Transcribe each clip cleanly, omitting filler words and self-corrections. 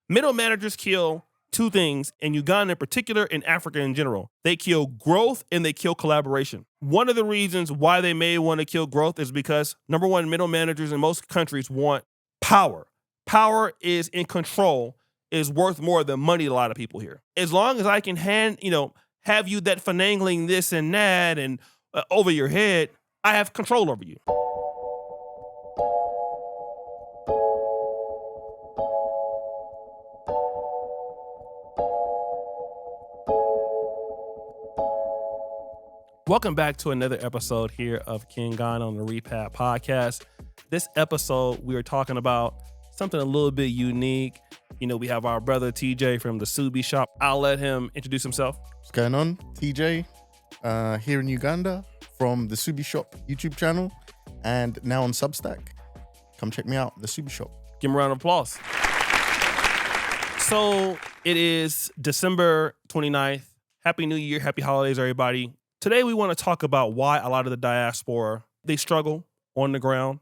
Middle managers kill two things in Uganda in particular, in Africa in general. They kill growth and they kill collaboration. One of the reasons why they may want to kill growth is because, number one, middle managers in most countries want power. Power is in control, is worth more than money to a lot of people here. As long as I can have you that finagling this and that and over your head, I have control over you. Welcome back to another episode here of King Ghana on the Repat podcast. This episode, we are talking about something a little bit unique. We have our brother TJ from the Subi Shop. I'll let him introduce himself. What's going on? TJ here in Uganda from the Subi Shop YouTube channel and now on Substack. Come check me out, the Subi Shop. Give him a round of applause. So it is December 29th. Happy New Year. Happy holidays, everybody. Today, we want to talk about why a lot of the diaspora, they struggle on the ground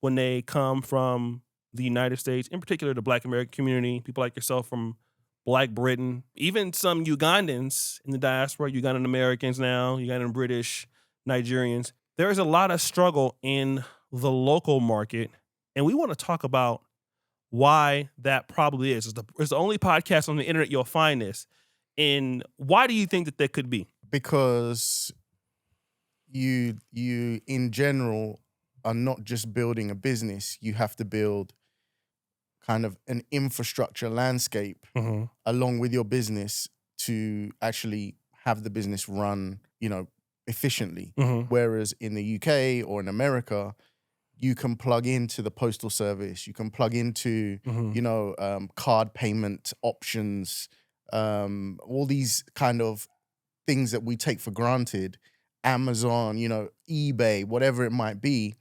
when they come from the United States, in particular the Black American community, people like yourself from Black Britain, even some Ugandans in the diaspora, Ugandan Americans now, Ugandan British, Nigerians. There is a lot of struggle in the local market, and we want to talk about why that probably is. It's the only podcast on the internet you'll find this. And why do you think that could be? Because you in general are not just building a business, you have to build kind of an infrastructure landscape along with your business to actually have the business run, efficiently. Whereas in the UK or in America, you can plug into the postal service, you can plug into, card payment options, all these kind of things that we take for granted, Amazon, eBay, whatever it might be,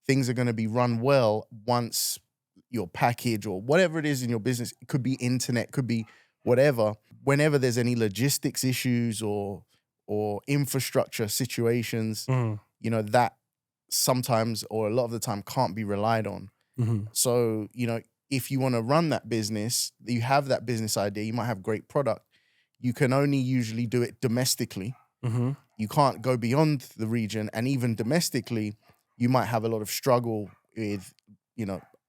things are going to be run well once your package or whatever it is in your business, it could be internet, could be whatever. Whenever there's any logistics issues or infrastructure situations, that sometimes or a lot of the time can't be relied on. So, if you want to run that business, you have that business idea, you might have great product. You can only usually do it domestically. You can't go beyond the region. And even domestically, you might have a lot of struggle with,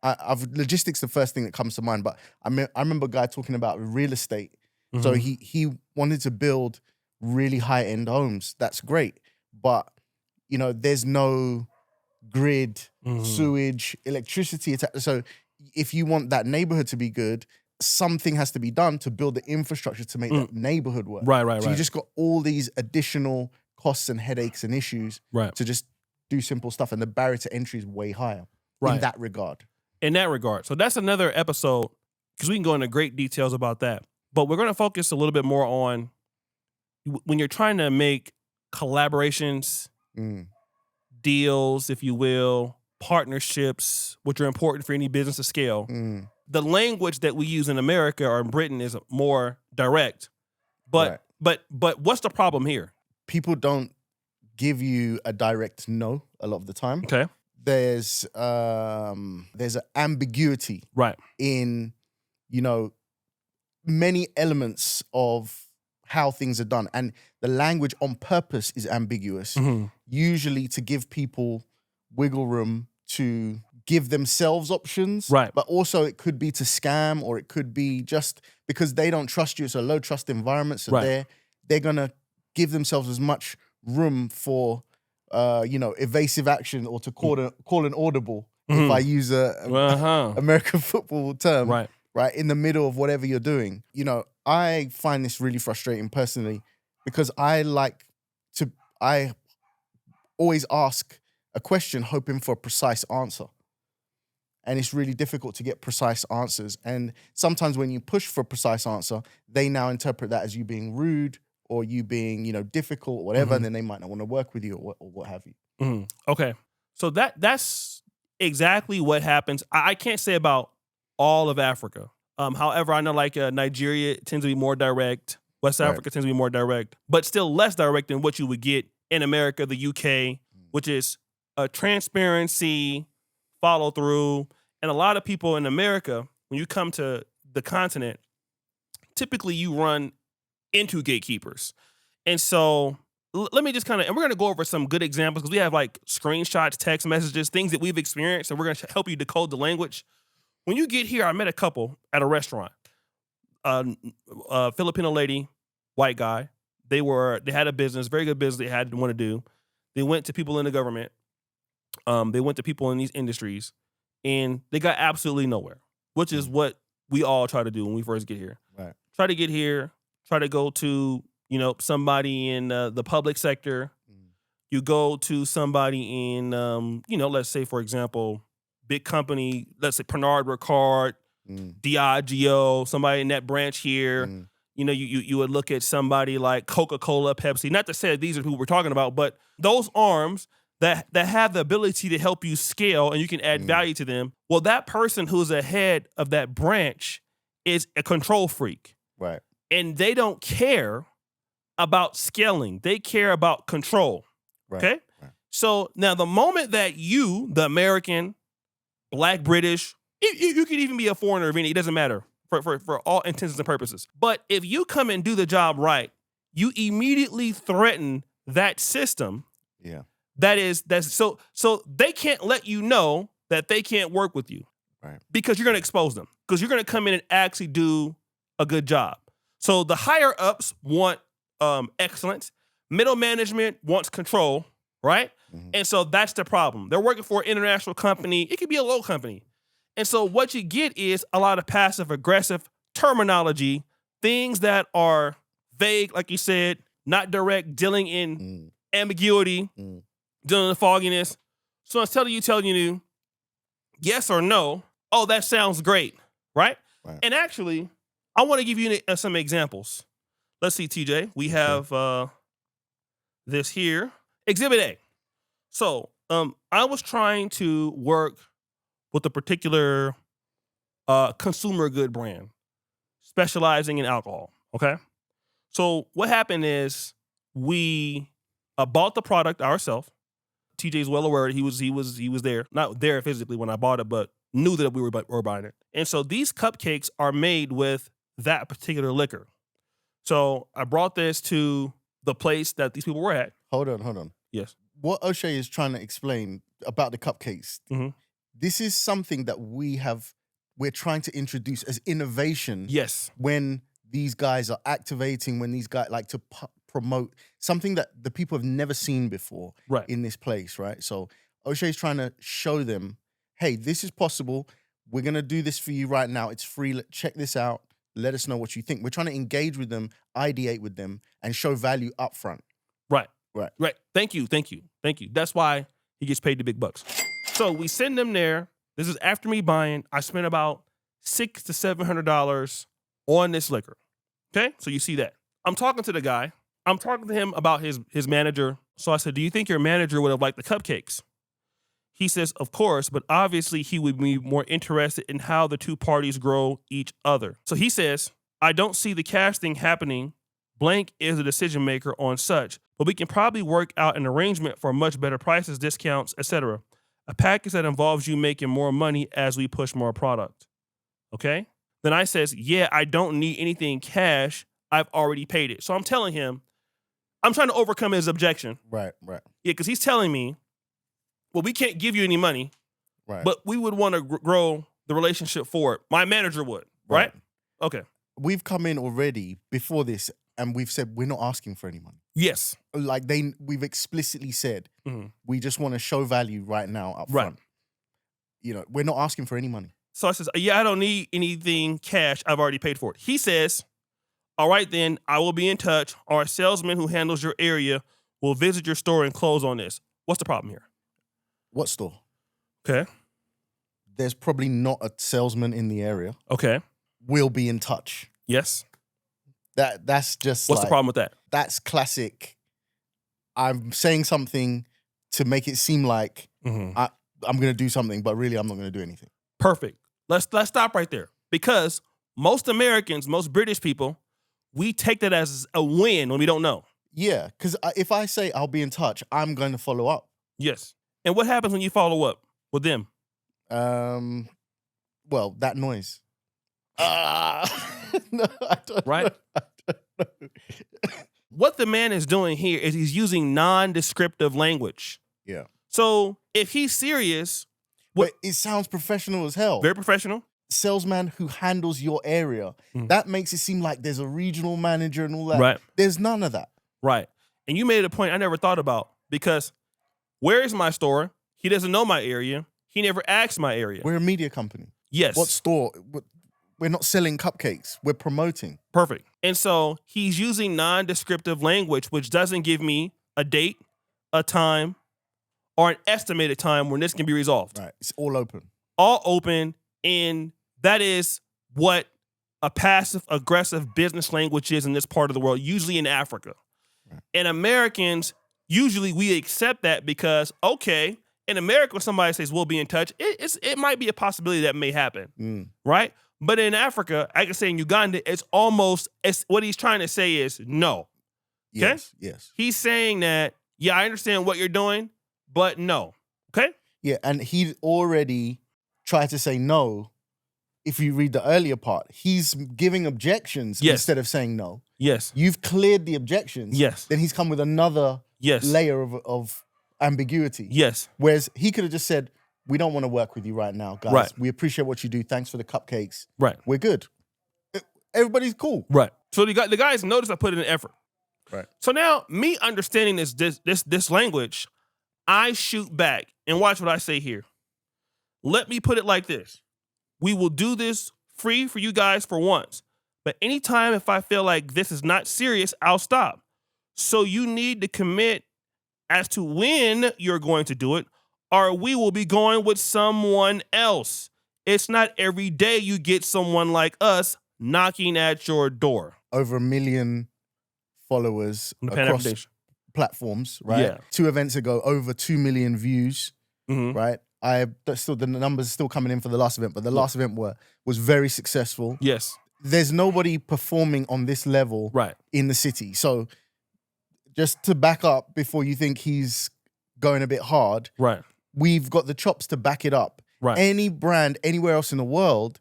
logistics the first thing that comes to mind. But I remember a guy talking about real estate. So he wanted to build really high-end homes. That's great. But, there's no grid, sewage, electricity. So if you want that neighborhood to be good, something has to be done to build the infrastructure to make that neighborhood work. Right. So you just got all these additional costs and headaches and issues to just do simple stuff. And the barrier to entry is way higher in that regard. So that's another episode because we can go into great details about that. But we're going to focus a little bit more on when you're trying to make collaborations, deals, if you will, partnerships, which are important for any business to scale. The language that we use in America or in Britain is more direct. But what's the problem here? People don't give you a direct no a lot of the time. Okay. There's an ambiguity in, many elements of how things are done. And the language on purpose is ambiguous, usually to give people wiggle room to give themselves options, but also it could be to scam or it could be just because they don't trust you. It's a low trust environment, so they're gonna give themselves as much room for evasive action or to call an audible, if I use a American football term, right in the middle of whatever you're doing. I find this really frustrating personally because I always ask a question hoping for a precise answer. And it's really difficult to get precise answers. And sometimes when you push for a precise answer, they now interpret that as you being rude or you being, difficult or whatever, and then they might not want to work with you or what have you. Okay. So that's exactly what happens. I can't say about all of Africa. However, I know Nigeria tends to be more direct. West Africa tends to be more direct, but still less direct than what you would get in America, the UK, which is a transparency, follow through. And a lot of people in America, when you come to the continent, typically you run into gatekeepers. And so let me just and we're going to go over some good examples because we have like screenshots, text messages, things that we've experienced, and we're going to help you decode the language. When you get here, I met a couple at a restaurant, Filipino lady, white guy. They had a business, very good business they had to want to do. They went to people in the government. They went to people in these industries, and they got absolutely nowhere, which is what we all try to do when we first get here. Right. Try to get here, try to go to, somebody in the public sector. You go to somebody in, let's say, for example, big company, let's say Pernod Ricard, Diageo, somebody in that branch here. You would look at somebody like Coca-Cola, Pepsi. Not to say these are who we're talking about, but those arms that have the ability to help you scale and you can add value to them. Well, that person who's ahead of that branch is a control freak. Right. And they don't care about scaling. They care about control. Right. Okay? Right. So now the moment that you, the American, Black, British, you could even be a foreigner of any, it doesn't matter for all intents and purposes. But if you come and do the job right, you immediately threaten that system. Yeah. That's so they can't let you know that they can't work with you. Right. Because you're going to expose them. Because you're going to come in and actually do a good job. So the higher ups want excellence. Middle management wants control, right? Mm-hmm. And so that's the problem. They're working for an international company. It could be a low company. And so what you get is a lot of passive aggressive terminology, things that are vague, like you said, not direct, dealing in ambiguity, dealing in fogginess. So instead of you telling you yes or no, oh, that sounds great, right? And actually, I want to give you some examples. Let's see, TJ. We have this here. Exhibit A. So I was trying to work with a particular consumer good brand specializing in alcohol, okay? So what happened is we bought the product ourselves. TJ's well aware he was there. Not there physically when I bought it, but knew that we were buying it. And so these cupcakes are made with that particular liquor. So I brought this to the place that these people were at. Hold on. Yes. What Oshay is trying to explain about the cupcakes, this is something that we're trying to introduce as innovation. Yes. When these guys are activating, when these guys like to promote something that the people have never seen before in this place, right? So Oshay's trying to show them, hey, this is possible. We're going to do this for you right now. It's free. Check this out. Let us know what you think. We're trying to engage with them, ideate with them, and show value up front. Right. Thank you. That's why he gets paid the big bucks. So we send them there. This is after me buying. I spent about $600 to $700 on this liquor. Okay? So you see that. I'm talking to the guy. I'm talking to him about his manager. So I said, do you think your manager would have liked the cupcakes? He says, of course, but obviously he would be more interested in how the two parties grow each other. So he says, I don't see the cash thing happening. Blank is a decision maker on such, but we can probably work out an arrangement for much better prices, discounts, etc. A package that involves you making more money as we push more product. Okay? Then I says, yeah, I don't need anything cash. I've already paid it. So I'm telling him, I'm trying to overcome his objection. Right. Yeah, because he's telling me, well, we can't give you any money, but we would want to grow the relationship for it. My manager would, right? Okay. We've come in already before this and we've said we're not asking for any money. Yes. Like we've explicitly said, we just want to show value right now up front. You know, we're not asking for any money. So I says, yeah, I don't need anything cash. I've already paid for it. He says, all right, then I will be in touch. Our salesman who handles your area will visit your store and close on this. What's the problem here? What store? Okay. There's probably not a salesman in the area. Okay. We'll be in touch. Yes. That's just What's the problem with that? That's classic. I'm saying something to make it seem like I'm going to do something, but really I'm not going to do anything. Perfect. Let's stop right there. Because most Americans, most British people, we take that as a win when we don't know. Yeah, because if I say I'll be in touch, I'm going to follow up. Yes. And what happens when you follow up with them? Well, that noise. No, I don't Right? know. I don't know. What the man is doing here is he's using non-descriptive language. Yeah. So if he's serious, But it sounds professional as hell. very professional. Salesman who handles your area. Mhm. That makes it seem like there's a regional manager and all that. Right. There's none of that. Right. And you made a point I never thought about, because where is my store? He doesn't know my area. He never asked my area. We're a media company. Yes. What store? We're not selling cupcakes. We're promoting. Perfect. And so he's using non-descriptive language, which doesn't give me a date, a time, or an estimated time when this can be resolved. Right. It's all open. All open, and that is what a passive-aggressive business language is in this part of the world, usually in Africa. Right. And Americans, usually we accept that because, okay, in America, when somebody says we'll be in touch, it might be a possibility that may happen, right? But in Africa, I can say in Uganda, it's what he's trying to say is no. Okay? Yes, yes. He's saying that, yeah, I understand what you're doing, but no. Okay? Yeah, and he already tried to say no. If you read the earlier part, he's giving objections instead of saying no. Yes. You've cleared the objections. Yes. Then he's come with another layer of ambiguity. Yes. Whereas he could have just said, we don't want to work with you right now, guys. Right. We appreciate what you do. Thanks for the cupcakes. Right. We're good. Everybody's cool. Right. So the guys notice I put in an effort. Right. So now, me understanding this language, I shoot back and watch what I say here. Let me put it like this. We will do this free for you guys for once. But anytime if I feel like this is not serious, I'll stop. So you need to commit as to when you're going to do it, or we will be going with someone else. It's not every day you get someone like us knocking at your door. Over 1 million followers across platforms, right? Yeah. 2 events ago, over 2 million views, right? The numbers are still coming in for the last event, but the last event was very successful. Yes. There's nobody performing on this level in the city. So just to back up before you think he's going a bit hard, we've got the chops to back it up. Any brand anywhere else in the world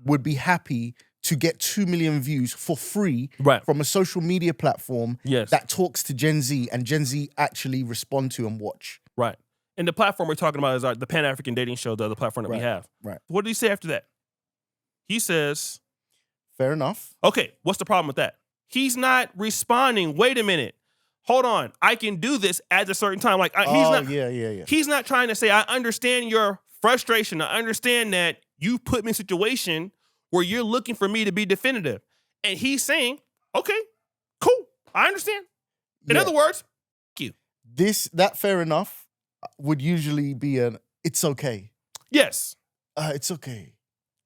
would be happy to get 2 million views for free from a social media platform that talks to Gen Z and Gen Z actually respond to and watch. Right. And the platform we're talking about is the Pan-African Dating Show, the other platform that we have. Right. What did he say after that? He says, fair enough. Okay, what's the problem with that? He's not responding. Wait a minute. Hold on. I can do this at a certain time. Like he's not trying to say, I understand your frustration. I understand that you put me in a situation where you're looking for me to be definitive. And he's saying, okay, cool. I understand. In other words, you. That fair enough would usually be it's okay. Yes. It's okay.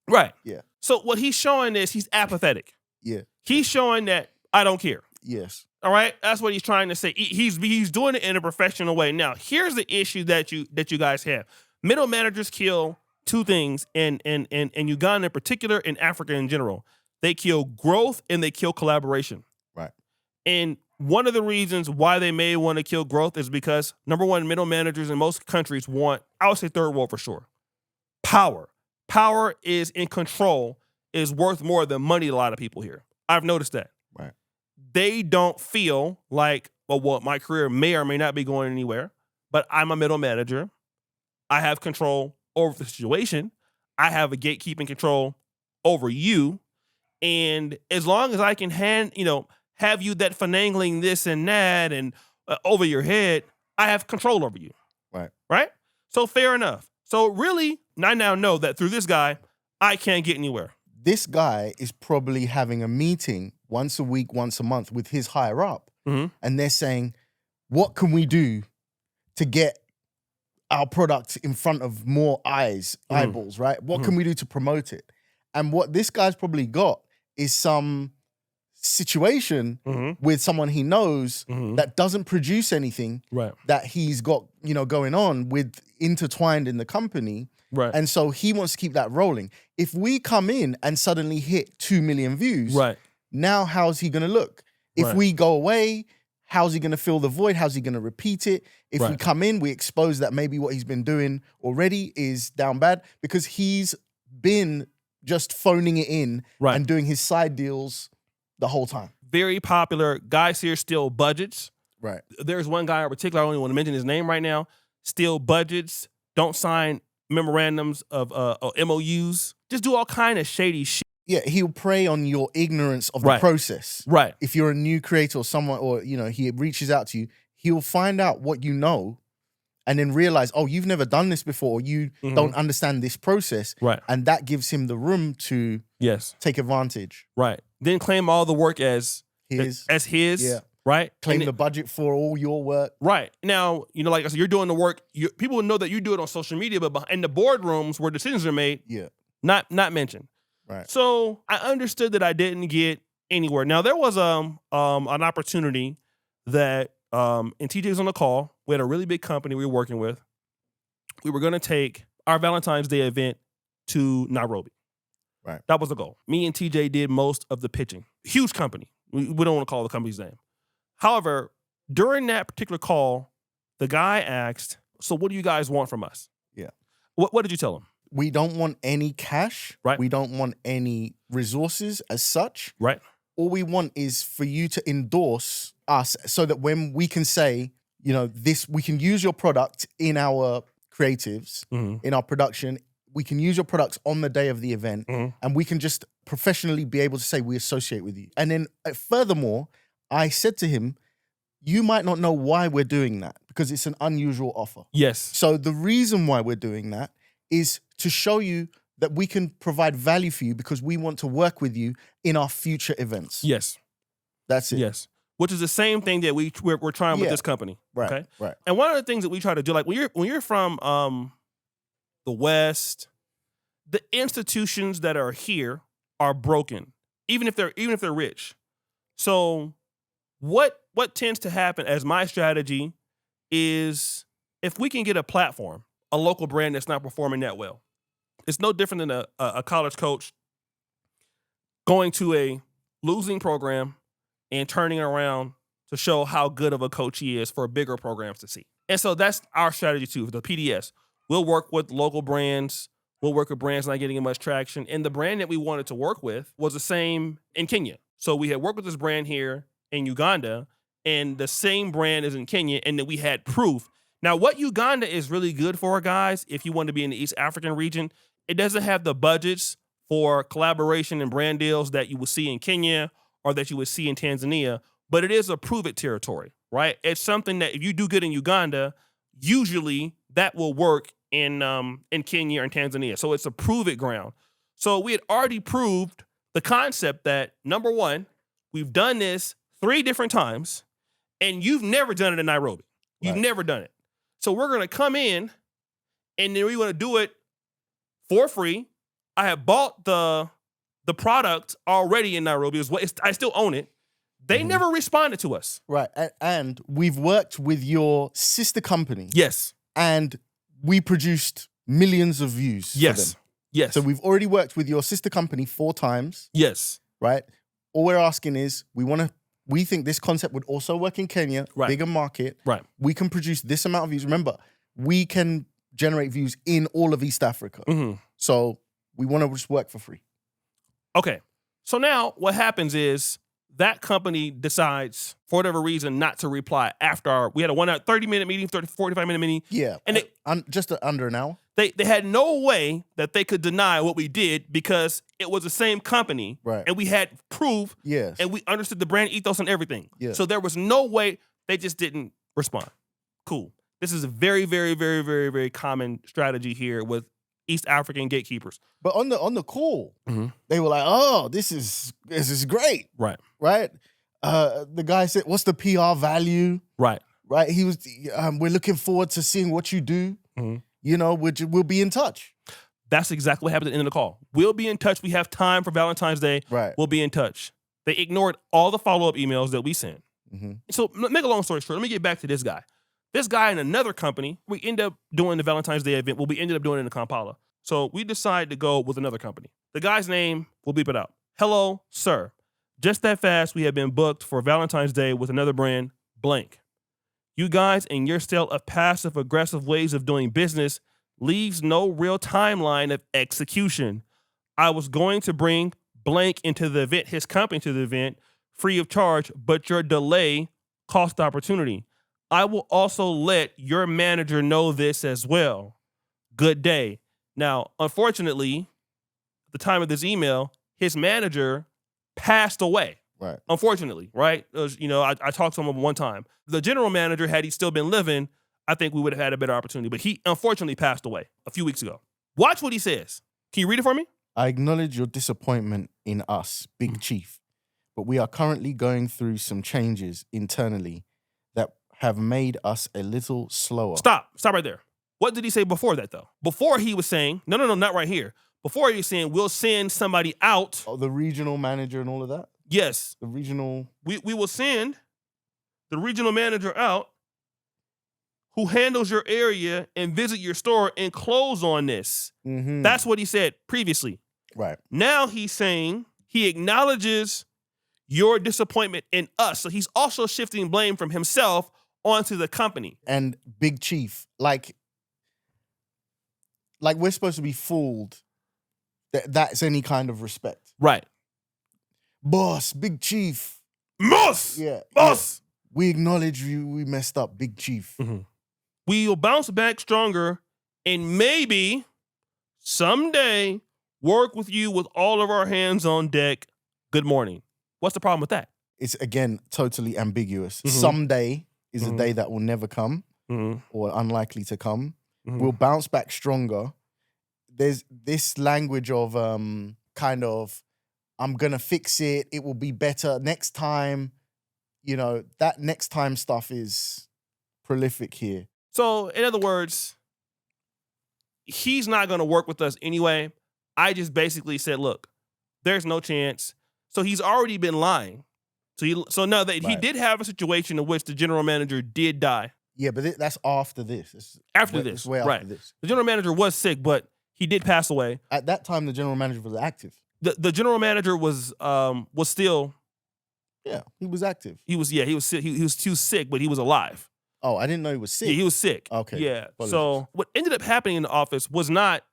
Right. Yeah. So what he's showing is he's apathetic. Yeah. He's showing that I don't care. Yes. All right. That's what he's trying to say. He's doing it in a professional way. Now, here's the issue that you guys have. Middle managers kill two things in Uganda in particular, in Africa in general. They kill growth and they kill collaboration. Right. And one of the reasons why they may want to kill growth is because, number one, middle managers in most countries want, I would say third world for sure, power. Power is in control, is worth more than money to a lot of people here. I've noticed that. Right. They don't feel like, well, my career may or may not be going anywhere, but I'm a middle manager. I have control over the situation. I have a gatekeeping control over you. And as long as I can have you that finagling this and that and over your head, I have control over you. Right. Right? So fair enough. So really, I now know that through this guy, I can't get anywhere. This guy is probably having a meeting once a week, once a month with his higher up. Mm-hmm. And they're saying, what can we do to get our product in front of more eyeballs, right? What can we do to promote it? And what this guy's probably got is some situation with someone he knows that doesn't produce anything that he's got, going on with intertwined in the company. Right. And so he wants to keep that rolling. If we come in and suddenly hit 2 million views, now how's he going to look? If we go away, how's he going to fill the void? How's he going to repeat it? If we come in, we expose that maybe what he's been doing already is down bad because he's been just phoning it in Right. and doing his side deals the whole time. Very popular. Guys here steal budgets. Right. There's one guy in particular, I don't even want to mention his name right now, steal budgets, don't sign memorandums of MOUs, just do all kind of shady shit. Yeah, he'll prey on your ignorance of the Right. process. Right. If you're a new creator or someone, or he reaches out to you, he'll find out what you know and then realize, oh, you've never done this before, or you don't understand this process. Right. And that gives him the room to take advantage. Right. Then claim all the work as his. Yeah. Right. Claim the budget for all your work. Right. Now, like I said, you're doing the work. People know that you do it on social media, but in the boardrooms where decisions are made, not mentioned. Right. So I understood that I didn't get anywhere. Now there was an opportunity that and TJ was on the call. We had a really big company we were working with. We were going to take our Valentine's Day event to Nairobi. Right. That was the goal. Me and TJ did most of the pitching. Huge company. We don't want to call the company's name. However, during that particular call, the guy asked, "So what do you guys want from us?" Yeah. What did you tell him? We don't want any cash. Right. We don't want any resources as such. Right. All we want is for you to endorse us so that when we can say, we can use your product in our creatives, in our production, we can use your products on the day of the event, and we can just professionally be able to say we associate with you. And then furthermore, I said to him, you might not know why we're doing that because it's an unusual offer. Yes. So the reason why we're doing that is to show you that we can provide value for you because we want to work with you in our future events. Yes. That's it. Yes. Which is the same thing that we're trying with this company. Right. Okay. Right. And one of the things that we try to do, like when you're from the West, the institutions that are here are broken, even if they're rich. So what tends to happen as my strategy is if we can get a platform, a local brand that's not performing that well. It's no different than a college coach going to a losing program and turning around to show how good of a coach he is for bigger programs to see. And so that's our strategy too, for the PDS. We'll work with local brands. We'll work with brands not getting much traction. And the brand that we wanted to work with was the same in Kenya. So we had worked with this brand here in Uganda, and the same brand is in Kenya, and that we had proof. Now, what Uganda is really good for, guys, if you want to be in the East African region, it doesn't have the budgets for collaboration and brand deals that you would see in Kenya or that you would see in Tanzania, but it is a prove-it territory, right? It's something that if you do good in Uganda, usually that will work in Kenya and Tanzania. So it's a prove-it ground. So we had already proved the concept that, number one, we've done this 3 different times, and you've never done it in Nairobi. You've never done it. So we're going to come in, and then we want to do it for free. I have bought the product already in Nairobi. I still own it. They never responded to us. Right. And we've worked with your sister company. Yes. And we produced millions of views for them. Yes. So we've already worked with your sister company 4 times. Yes. Right. All we're asking is we think this concept would also work in Kenya, bigger market. Right. We can produce this amount of views. Remember, we can generate views in all of East Africa. So we want to just work for free. Okay. So now what happens is that company decides, for whatever reason, not to reply after we had a 30-minute meeting, 45-minute meeting. Yeah. And just under an hour. They had no way that they could deny what we did because it was the same company. Right. And we had proof. Yes. And we understood the brand ethos and everything. Yeah. So there was no way. They just didn't respond. Cool. This is a very, very, very, very, very common strategy here with East African gatekeepers. But on the call, they were like, "Oh, this is great." Right. Right. The guy said, "What's the PR value?" Right. Right. He was. We're looking forward to seeing what you do. We'll be in touch. That's exactly what happened at the end of the call. We'll be in touch. We have time for Valentine's Day. Right. We'll be in touch. They ignored all the follow-up emails that we sent. So make a long story short, let me get back to this guy. This guy in another company, we end up doing the Valentine's Day event. We ended up doing it in Kampala. So we decided to go with another company. The guy's name, we'll beep it out. Hello, sir. Just that fast, we have been booked for Valentine's Day with another brand, blank. You guys and your style of passive-aggressive ways of doing business leaves no real timeline of execution. I was going to bring blank into the event, his company to the event, free of charge, but your delay cost opportunity. I will also let your manager know this as well. Good day. Now, unfortunately, at the time of this email, his manager passed away. Right. Unfortunately, right? I talked to him one time. The general manager, had he still been living, I think we would have had a better opportunity. But he unfortunately passed away a few weeks ago. Watch what he says. Can you read it for me? I acknowledge your disappointment in us, Big Chief, but we are currently going through some changes internally that have made us a little slower. Stop right there. What did he say before that, though? Before he was saying, no, not right here. Before he was saying, we'll send somebody out. Oh, the regional manager and all of that? Yes. The regional... We will send the regional manager out who handles your area and visit your store and close on this. Mm-hmm. That's what he said previously. Right. Now he's saying he acknowledges your disappointment in us. So he's also shifting blame from himself onto the company. And Big Chief, like we're supposed to be fooled that that's any kind of respect. Right. Boss, Big Chief. Boss! Yeah. Boss! Yeah. We acknowledge you. We messed up, Big Chief. Mm-hmm. We'll bounce back stronger and maybe someday work with you with all of our hands on deck. Good morning. What's the problem with that? It's, again, totally ambiguous. Mm-hmm. Someday is a day that will never come or unlikely to come. Mm-hmm. We'll bounce back stronger. There's this language of kind of, I'm going to fix it. It will be better next time. You know, that next time stuff is prolific here. So, in other words, he's not going to work with us anyway. I just basically said, look, there's no chance. So he's already been lying. So now that he did have a situation in which the general manager did die. Yeah, but that's after this. It's after this. Way right. After this. The general manager was sick, but he did pass away. At that time, the general manager was active. The general manager was still. Yeah, he was active. He was sick. He was too sick, but he was alive. Oh, I didn't know he was sick. Yeah, he was sick. Okay. Yeah. Apologies. So what ended up happening in the office was not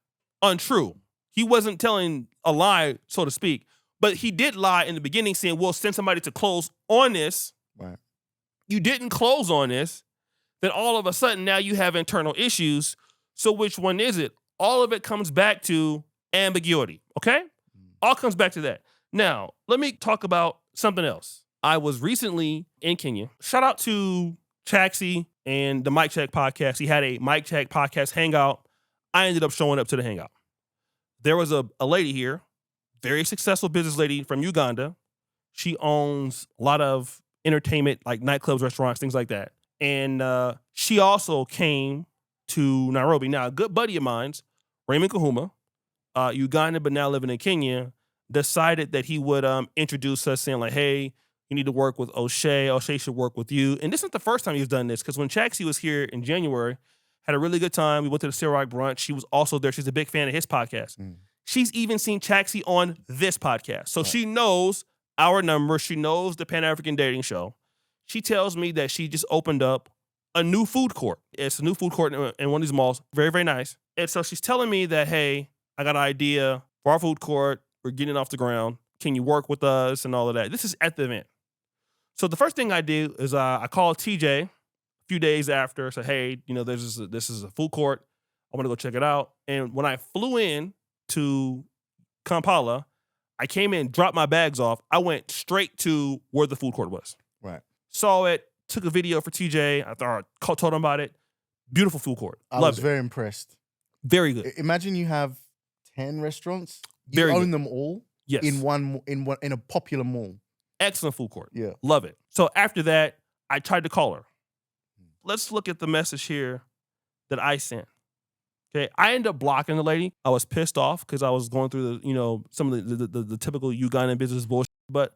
untrue. He wasn't telling a lie, so to speak, but he did lie in the beginning saying, we'll send somebody to close on this. Right. You didn't close on this. Then all of a sudden now you have internal issues. So which one is it? All of it comes back to ambiguity. Okay? All comes back to that. Now, let me talk about something else. I was recently in Kenya. Shout out to Chaxi and the Mic Check podcast. He had a Mic Check podcast hangout. I ended up showing up to the hangout. There was a lady here, very successful business lady from Uganda. She owns a lot of entertainment, like nightclubs, restaurants, things like that. And she also came to Nairobi. Now, a good buddy of mine's, Raymond Kahuma, Ugandan but now living in Kenya, decided that he would introduce us, saying like, hey, you need to work with Oshay. Oshay should work with you. And this isn't the first time he's done this, because when Chaxi was here in January, had a really good time. We went to the Ciroc brunch. She was also there. She's a big fan of his podcast. She's even seen Chaxi on this podcast. So she knows our number. She knows the Pan-African Dating Show. She tells me that she just opened up a new food court. It's a new food court in one of these malls. Very, very nice. And so she's telling me that, hey, I got an idea for our food court. We're getting it off the ground. Can you work with us and all of that? This is at the event. So the first thing I do is I call TJ a few days after. Said, hey, this is a food court. I want to go check it out. And when I flew in to Kampala, I came in, dropped my bags off. I went straight to where the food court was. Right. Saw it, took a video for TJ. I told him about it. Beautiful food court. I was very impressed. Very good. Imagine you have 10 restaurants. You Very own good. them all. Yes. In a popular mall. Excellent food court. Yeah. Love it. So after that, I tried to call her. Let's look at the message here that I sent. Okay. I ended up blocking the lady. I was pissed off because I was going through some of the typical Ugandan business bullshit. But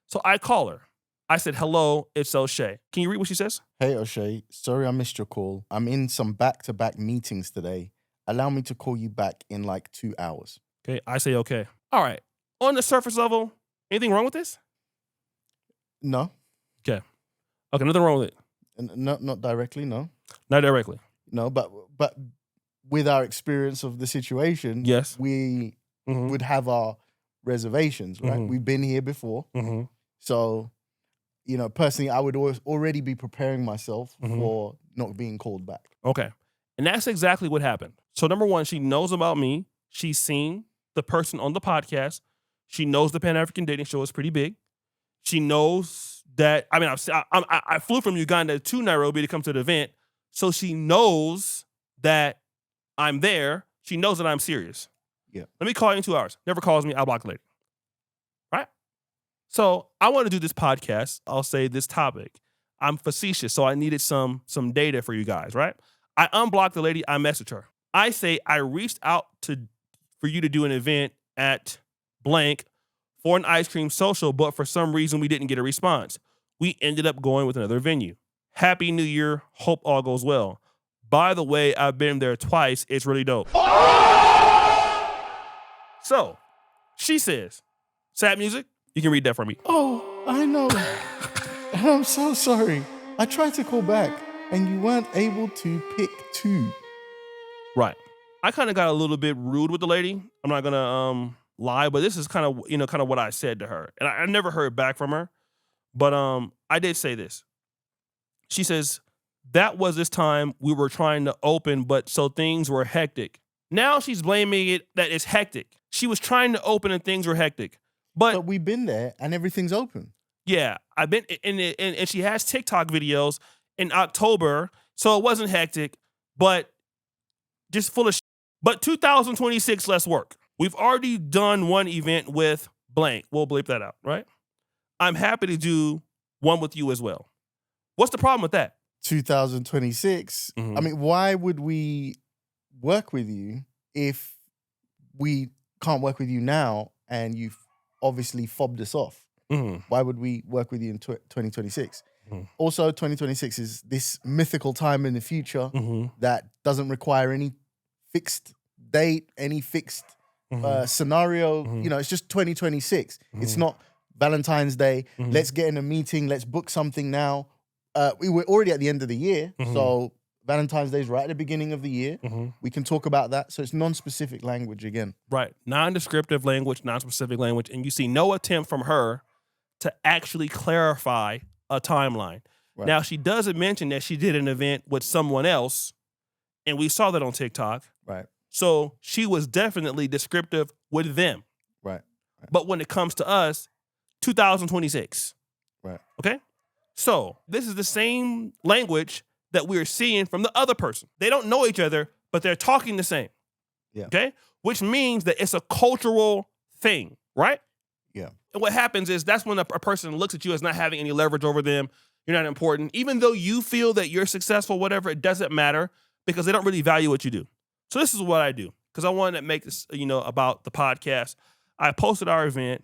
so I call her. I said, hello, it's Oshay. Can you read what she says? Hey, Oshay. Sorry I missed your call. I'm in some back-to-back meetings today. Allow me to call you back in like 2 hours. Okay. I say, okay. All right. On the surface level, anything wrong with this? No. Okay, nothing wrong with it. Not directly, no. Not directly. No, but with our experience of the situation, yes, we would have our reservations, right? We've been here before. So, you know, personally, I would already be preparing myself for not being called back. Okay. And that's exactly what happened. So number one, she knows about me. She's seen the person on the podcast. She knows the Pan-African dating show is pretty big. She knows that, I mean, I flew from Uganda to Nairobi to come to the event. So she knows that I'm there. She knows that I'm serious. Yeah. Let me call you in 2 hours. Never calls me. I'll block the lady. Right? So I want to do this podcast. I'll say this topic. I'm facetious, so I needed some data for you guys, right? I unblocked the lady. I messaged her. I say I reached out for you to do an event at blank for an ice cream social, but for some reason we didn't get a response. We ended up going with another venue. Happy New Year. Hope all goes well. By the way, I've been there twice. It's really dope. So, she says, sad music. You can read that for me. Oh, I know. And I'm so sorry. I tried to call back and you weren't able to pick two. Right. I kind of got a little bit rude with the lady. I'm not gonna lie, but this is kind of what I said to her. And I never heard back from her. But I did say this. She says, that was this time we were trying to open, but so things were hectic. Now she's blaming it that it's hectic. She was trying to open and things were hectic. But we've been there and everything's open. Yeah, I've been and she has TikTok videos in October, so it wasn't hectic, but just full of shit. But 2026, less work. We've already done one event with blank. We'll bleep that out, right? I'm happy to do one with you as well. What's the problem with that? 2026. I mean, why would we work with you if we can't work with you now and you've obviously fobbed us off? Why would we work with you in 2026? Also, 2026 is this mythical time in the future that doesn't require any fixed date, any fixed scenario. You know, it's just 2026. It's not Valentine's Day. Let's get in a meeting. Let's book something now. We were already at the end of the year, so Valentine's Day is right at the beginning of the year. We can talk about that. So it's non-specific language again. Right. Non-descriptive language, non-specific language. And you see no attempt from her to actually clarify a timeline. Right. Now, she doesn't mention that she did an event with someone else, and we saw that on TikTok. Right. So she was definitely descriptive with them. Right. But when it comes to us, 2026. Right. Okay? So this is the same language that we're seeing from the other person. They don't know each other, but they're talking the same. Yeah. Okay? Which means that it's a cultural thing, right? Yeah. And what happens is that's when a person looks at you as not having any leverage over them. You're not important. Even though you feel that you're successful, whatever, it doesn't matter because they don't really value what you do. So this is what I do because I wanted to make this, about the podcast. I posted our event.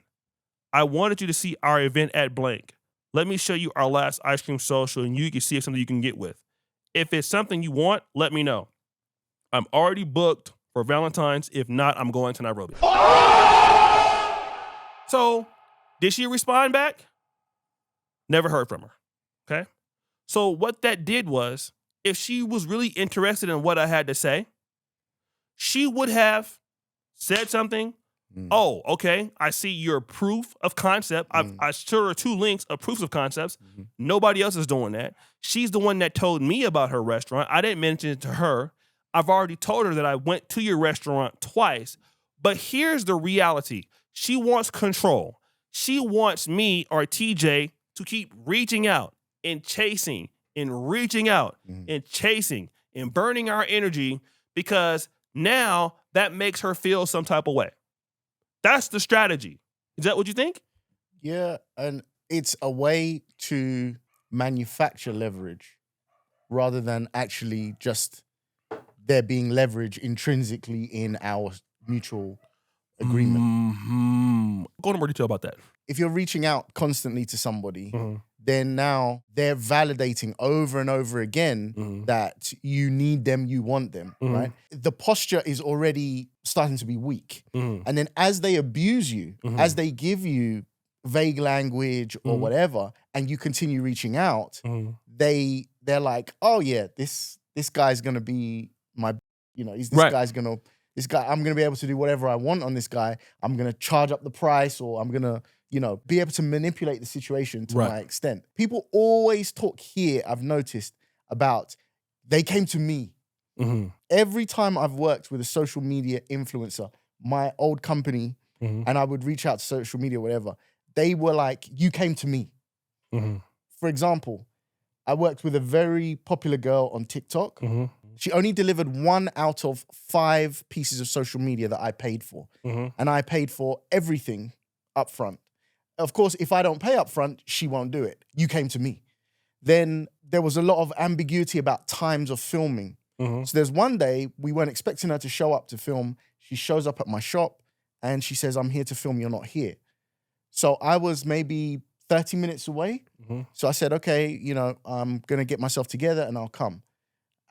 I wanted you to see our event at blank. Let me show you our last ice cream social and you can see if something you can get with. If it's something you want, let me know. I'm already booked for Valentine's. If not, I'm going to Nairobi. So, did she respond back? Never heard from her. Okay? So, what that did was, if she was really interested in what I had to say, she would have said something. Oh, okay. I see your proof of concept. I showed her 2 links of proofs of concepts. Nobody else is doing that. She's the one that told me about her restaurant. I didn't mention it to her. I've already told her that I went to your restaurant twice. But here's the reality. She wants control. She wants me or TJ to keep reaching out and chasing and reaching out and chasing and burning our energy because now that makes her feel some type of way. That's the strategy. Is that what you think? Yeah, and it's a way to manufacture leverage rather than actually just there being leverage intrinsically in our mutual agreement. Go into more detail about that. If you're reaching out constantly to somebody, then now they're validating over and over again that you need them, you want them, right? The posture is already starting to be weak. And then as they abuse you, as they give you vague language or whatever, and you continue reaching out, they're like, oh yeah, this guy's gonna be my, this guy's gonna This guy, I'm going to be able to do whatever I want on this guy. I'm going to charge up the price, or I'm going to, be able to manipulate the situation to my extent. People always talk here, I've noticed, about they came to me. Mm-hmm. Every time I've worked with a social media influencer, my old company, and I would reach out to social media, whatever, they were like, you came to me. Mm-hmm. For example, I worked with a very popular girl on TikTok. Mm-hmm. She only delivered 1 out of 5 pieces of social media that I paid for. Mm-hmm. And I paid for everything up front. Of course, if I don't pay up front, she won't do it. You came to me. Then there was a lot of ambiguity about times of filming. Mm-hmm. So there's one day, we weren't expecting her to show up to film. She shows up at my shop and she says, I'm here to film, you're not here. So I was maybe 30 minutes away. Mm-hmm. So I said, okay, I'm going to get myself together and I'll come.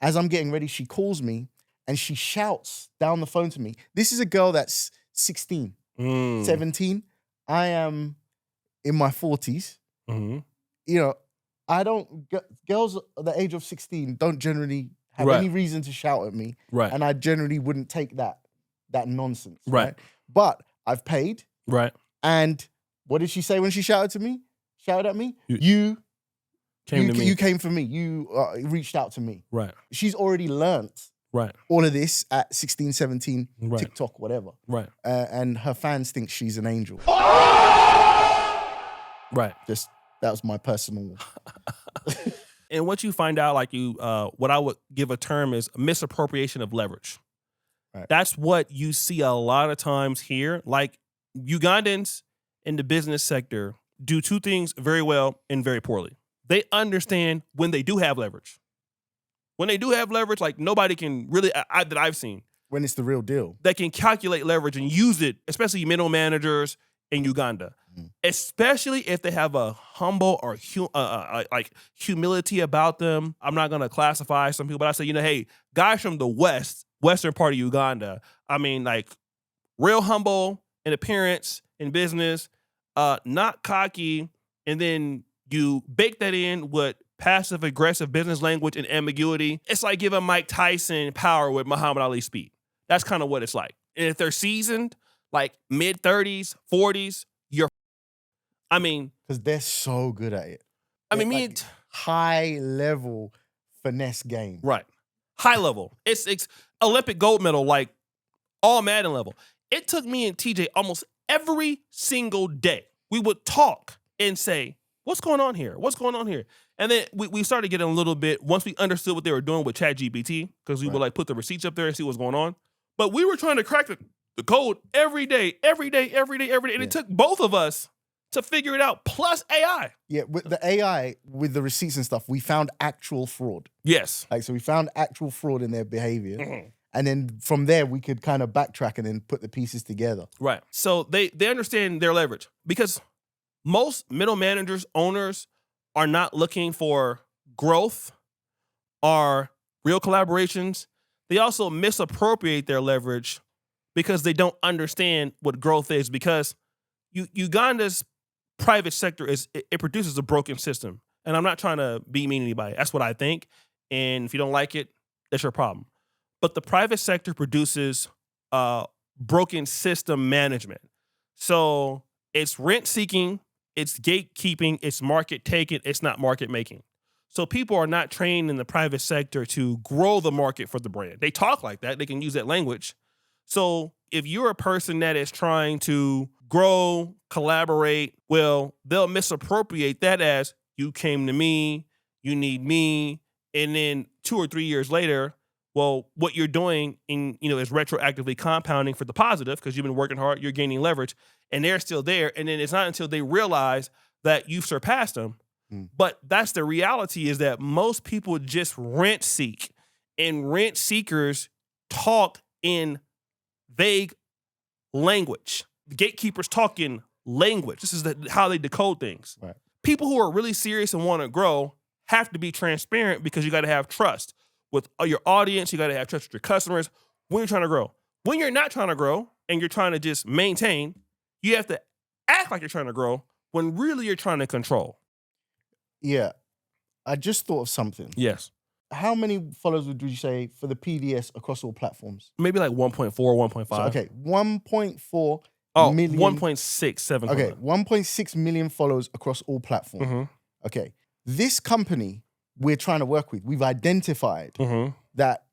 As I'm getting ready, she calls me and she shouts down the phone to me. This is a girl that's 16, 17. I am in my 40s. Mm-hmm. Girls at the age of 16 don't generally have Right. any reason to shout at me. Right. And I generally wouldn't take that nonsense. Right. But I've paid. Right. And what did she say when she shouted at me? You came to me. You came for me. You reached out to me. Right. She's already learnt Right. all of this at 16, 17, Right. TikTok, whatever. Right. And her fans think she's an angel. Right. Just, that was my personal... And what you find out, what I would give a term is misappropriation of leverage. Right. That's what you see a lot of times here. Like Ugandans in the business sector do 2 things very well and very poorly. They understand when they do have leverage. When they do have leverage, like nobody can really, that I've seen. When it's the real deal. They can calculate leverage and use it, especially middle managers in Uganda. Especially if they have a humble or humility about them. I'm not going to classify some people, but I say, hey, guys from the western part of Uganda, I mean, like real humble in appearance, in business, not cocky, and then you bake that in with passive aggressive business language and ambiguity. It's like giving Mike Tyson power with Muhammad Ali speed. That's kind of what it's like. And if they're seasoned, like mid-30s, 40s, because they're so good at it. High level finesse game. Right. High level. It's Olympic gold medal, like all Madden level. It took me and TJ almost every single day. We would talk and say, what's going on here? What's going on here? And then we started getting a little bit, once we understood what they were doing with ChatGPT, because we would put the receipts up there and see what's going on. But we were trying to crack the code every day. And it took both of us to figure it out, plus AI. Yeah, with the AI, with the receipts and stuff, we found actual fraud. Yes. So we found actual fraud in their behavior. Mm-hmm. And then from there, we could kind of backtrack and then put the pieces together. Right. So they understand their leverage, because most middle managers, owners are not looking for growth or real collaborations. They also misappropriate their leverage because they don't understand what growth is, because Uganda's private sector it produces a broken system. And I'm not trying to be mean to anybody. That's what I think. And if you don't like it, that's your problem. But the private sector produces broken system management. So it's rent seeking, it's gatekeeping, it's market taking, it's not market making. So people are not trained in the private sector to grow the market for the brand. They talk like that. They can use that language. So if you're a person that is trying to grow, collaborate, well, they'll misappropriate that as you came to me, you need me, and then 2 or 3 years later, well, what you're doing is retroactively compounding for the positive, because you've been working hard, you're gaining leverage, and they're still there. And then it's not until they realize that you've surpassed them. But that's the reality, is that most people just rent seek, and rent seekers talk in vague language. The gatekeepers talk in language. This is how they decode things. Right. People who are really serious and want to grow have to be transparent, because you got to have trust with your audience. You got to have trust with your customers when you're trying to grow. When you're not trying to grow and you're trying to just maintain, you have to act like you're trying to grow when really you're trying to control. Yeah. I just thought of something. Yes. how many followers would you say for the PDS across all platforms? Maybe like 1.4, 1.5. So, okay, 1.4 Oh, million. 1.67. Okay, 1.6 million followers across all platforms. Mm-hmm. Okay, this company we're trying to work with, we've identified Mm-hmm. that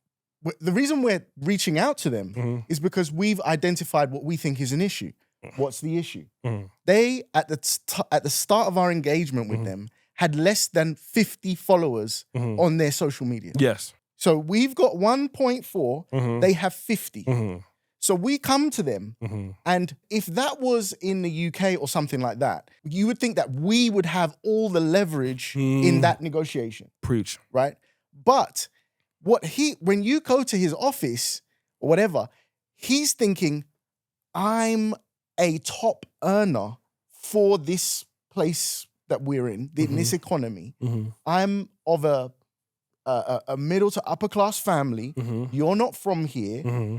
the reason we're reaching out to them Mm-hmm. is because we've identified what we think is an issue. What's the issue? Mm-hmm. They, at the start of our engagement with them, had less than 50 followers on their social media. Yes. So we've got 1.4, they have 50. Mm-hmm. So we come to them, Mm-hmm. and if that was in the UK or something like that, you would think that we would have all the leverage in that negotiation, Preach. right? But when you go to his office or whatever, he's thinking, I'm a top earner for this place that we're in this economy. Mm-hmm. I'm of a middle to upper class family. Mm-hmm. You're not from here. Mm-hmm.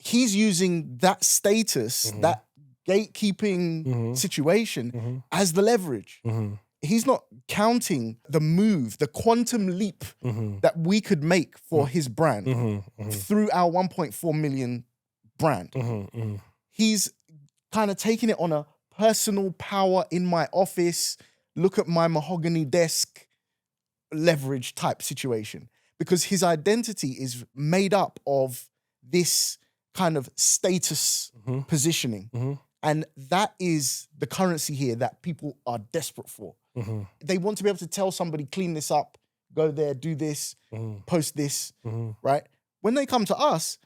He's using that status, that gatekeeping situation as the leverage. Mm-hmm. He's not counting the move, the quantum leap that we could make for his brand through our 1.4 million brand. He's kind of taking it on a personal power in my office, look at my mahogany desk leverage type situation, because his identity is made up of this kind of status positioning. And that is the currency here that people are desperate for. They want to be able to tell somebody, clean this up, go there, do this, post this, right? When they come to us,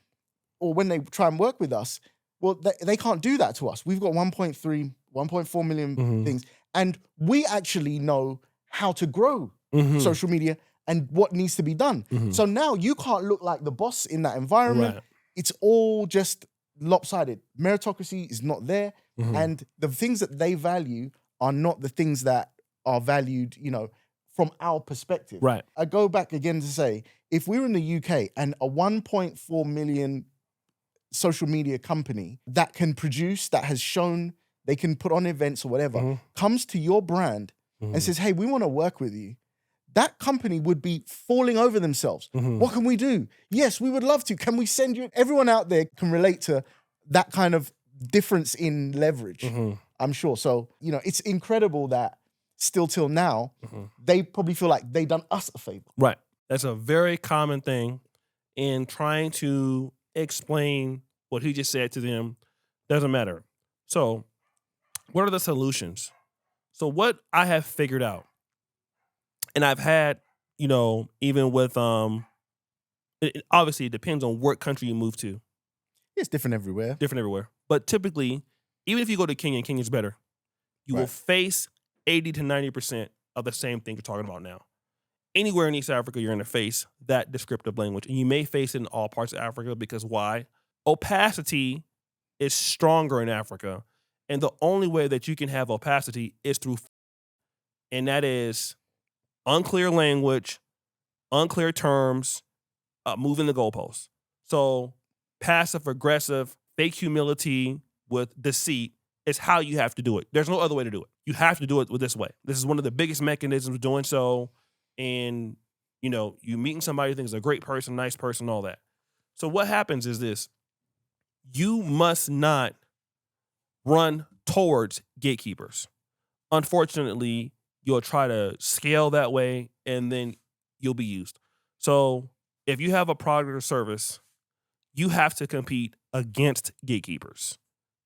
or when they try and work with us, well, they can't do that to us. We've got 1.3, 1.4 million things. And we actually know how to grow social media and what needs to be done. So now you can't look like the boss in that environment. Right. It's all just lopsided. Meritocracy is not there. And the things that they value are not the things that are valued, from our perspective. Right. I go back again to say, if we were in the UK and a 1.4 million social media company that can produce, that has shown they can put on events or whatever, comes to your brand and says, hey, we want to work with you, that company would be falling over themselves. What can we do? Yes, we would love to. Can we send you? Everyone out there can relate to that kind of difference in leverage, I'm sure. So, it's incredible that still till now, they probably feel like they done us a favor. Right. That's a very common thing in trying to explain what he just said to them. Doesn't matter. So what are the solutions? So what I have figured out, and I've had, even with, obviously it depends on what country you move to. It's different everywhere. But typically, even if you go to Kenya, and Kenya's better, you will face 80 to 90% of the same thing you're talking about now. Anywhere in East Africa, you're going to face that descriptive language. And you may face it in all parts of Africa because why? Opacity is stronger in Africa. And the only way that you can have opacity is through, and that is unclear language, unclear terms, moving the goalposts. So passive aggressive, fake humility with deceit is how you have to do it. There's no other way to do it. You have to do it this way. This is one of the biggest mechanisms of doing so. And, you meeting somebody who thinks is a great person, nice person, all that. So what happens is this. You must not run towards gatekeepers. Unfortunately, you'll try to scale that way and then you'll be used. So if you have a product or service, you have to compete against gatekeepers,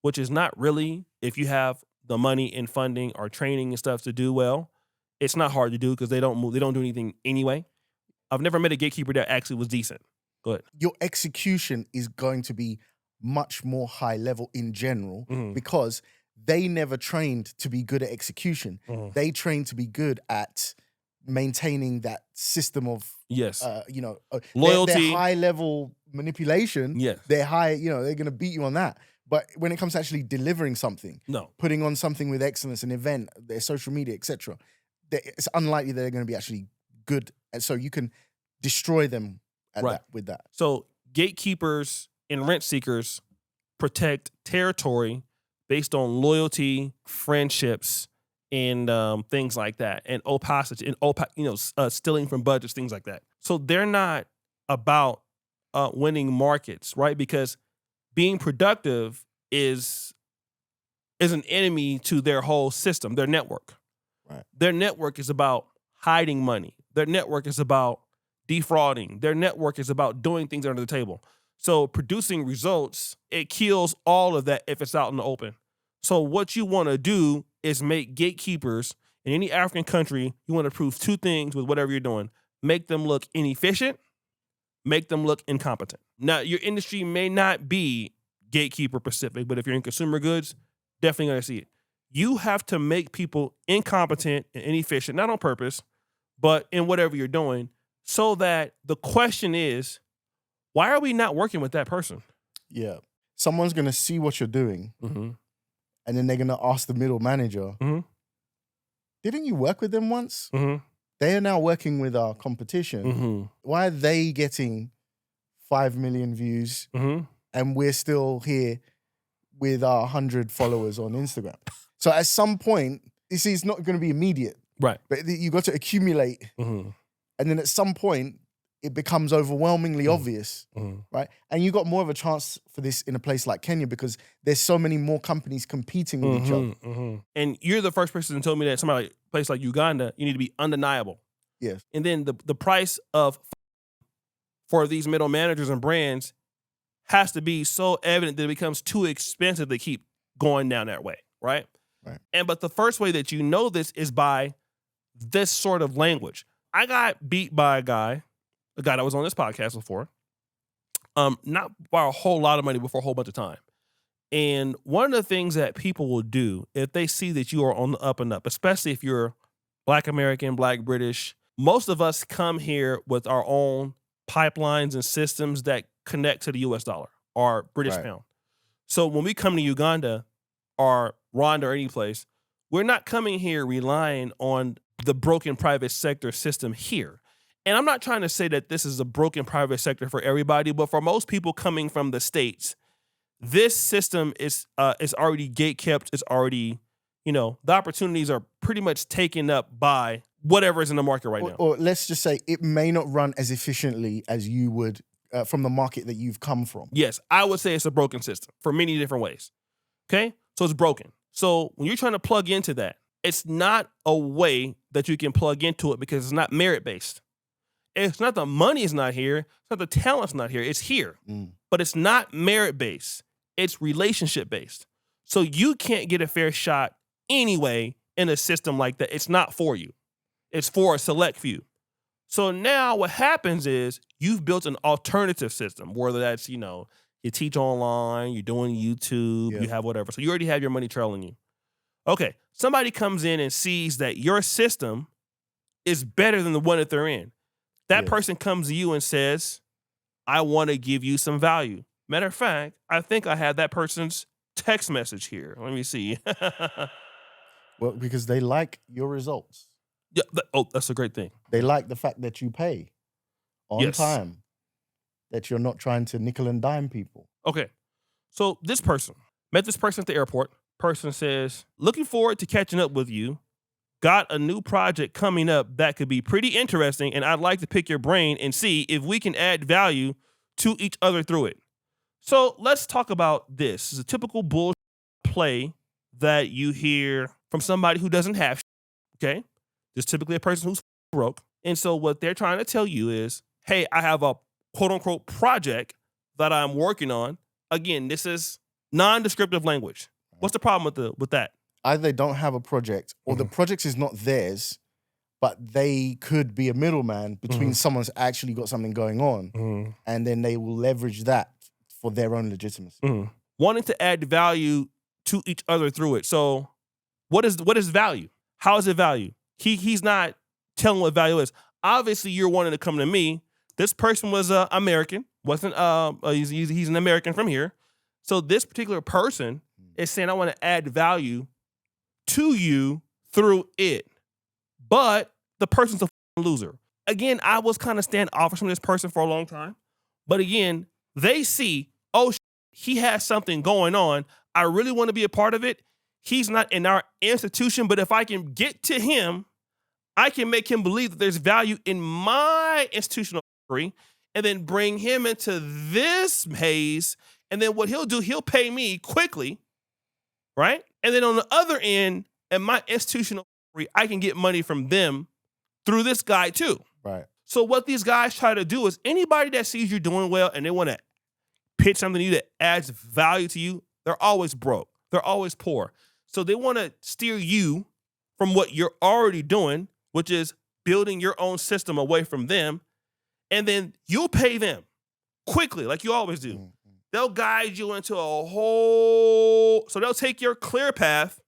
which is not really, if you have the money and funding or training and stuff to do well, it's not hard to do because they don't do anything anyway. I've never met a gatekeeper that actually was decent. Go ahead. Your execution is going to be much more high level in general because they never trained to be good at execution. They trained to be good at maintaining that system of loyalty, their high level manipulation. Yes. They're high, they're going to beat you on that. But when it comes to actually delivering something, putting on something with excellence, an event, their social media, etc., it's unlikely they're going to be actually good. And so you can destroy them with that. So gatekeepers and rent seekers protect territory based on loyalty, friendships, and things like that, and opacity, and stealing from budgets, things like that. So they're not about winning markets, right? Because being productive is an enemy to their whole system, their network. Right. Their network is about hiding money. Their network is about defrauding. Their network is about doing things under the table. So producing results, it kills all of that if it's out in the open. So what you want to do is make gatekeepers in any African country. You want to prove two things with whatever you're doing. Make them look inefficient, make them look incompetent. Now, your industry may not be gatekeeper specific, but if you're in consumer goods, definitely going to see it. You have to make people incompetent and inefficient, not on purpose, but in whatever you're doing, so that the question is, why are we not working with that person? Yeah. Someone's going to see what you're doing, Mm-hmm. and then they're going to ask the middle manager, Mm-hmm. didn't you work with them once? Mm-hmm. They are now working with our competition. Mm-hmm. Why are they getting 5 million views Mm-hmm. and we're still here with our 100 followers on Instagram? So at some point, you see, it's not going to be immediate, Right. but you got to accumulate. Mm-hmm. And then at some point, it becomes overwhelmingly obvious, right? And you got more of a chance for this in a place like Kenya because there's so many more companies competing with each other. Mm-hmm. And you're the first person to tell me that somebody like a place like Uganda, you need to be undeniable. Yes. And then the price of for these middle managers and brands has to be so evident that it becomes too expensive to keep going down that way, right? Right. But the first way that you know this is by this sort of language. I got beat by a guy that was on this podcast before, not by a whole lot of money, but for a whole bunch of time. And one of the things that people will do if they see that you are on the up and up, especially if you're Black American, Black British, most of us come here with our own pipelines and systems that connect to the US dollar or British Right. pound. So when we come to Uganda or Rwanda or any place, we're not coming here relying on the broken private sector system here. And I'm not trying to say that this is a broken private sector for everybody, but for most people coming from the States, this system is already gatekept. It's already, the opportunities are pretty much taken up by whatever is in the market right now. Or let's just say it may not run as efficiently as you would from the market that you've come from. Yes, I would say it's a broken system for many different ways. Okay? So it's broken. So when you're trying to plug into that, it's not a way that you can plug into it because it's not merit-based. It's not the money is not here. It's not the talent's not here. It's here. But it's not merit-based. It's relationship-based. So you can't get a fair shot anyway in a system like that. It's not for you. It's for a select few. So now what happens is you've built an alternative system, whether that's, you teach online, you're doing YouTube, you have whatever. So you already have your money trailing you. Okay, somebody comes in and sees that your system is better than the one that they're in. That person comes to you and says, I want to give you some value. Matter of fact, I think I have that person's text message here. Let me see. Well, because they like your results. Yeah, that's a great thing. They like the fact that you pay on time, that you're not trying to nickel and dime people. Okay, so met this person at the airport. Person says, looking forward to catching up with you. Got a new project coming up that could be pretty interesting, and I'd like to pick your brain and see if we can add value to each other through it. So let's talk about this. It's a typical bullshit play that you hear from somebody who doesn't have okay? There's typically a person who's broke. And so what they're trying to tell you is, hey, I have a quote-unquote project that I'm working on. Again, this is non-descriptive language. What's the problem with that? Either they don't have a project or the project is not theirs, but they could be a middleman between someone's actually got something going on, and then they will leverage that for their own legitimacy. Wanting to add value to each other through it. So what is value? How is it value? He's not telling what value is. Obviously, you're wanting to come to me. This person was American. Wasn't he's an American from here. So this particular person is saying, I want to add value to you through it. But the person's a loser. Again, I was kind of standoffish from this person for a long time. But again, they see, he has something going on. I really want to be a part of it. he's not in our institution, but if I can get to him, I can make him believe that there's value in my institutional degree and then bring him into this haze. And then what he'll do, he'll pay me quickly, right? And then on the other end, in my institutional degree, I can get money from them through this guy too. Right. So what these guys try to do is anybody that sees you doing well and they want to pitch something to you that adds value to you, they're always broke. They're always poor. So they want to steer you from what you're already doing, which is building your own system away from them. And then you'll pay them quickly, like you always do. Mm-hmm. They'll guide you into a whole, so they'll take your clear path,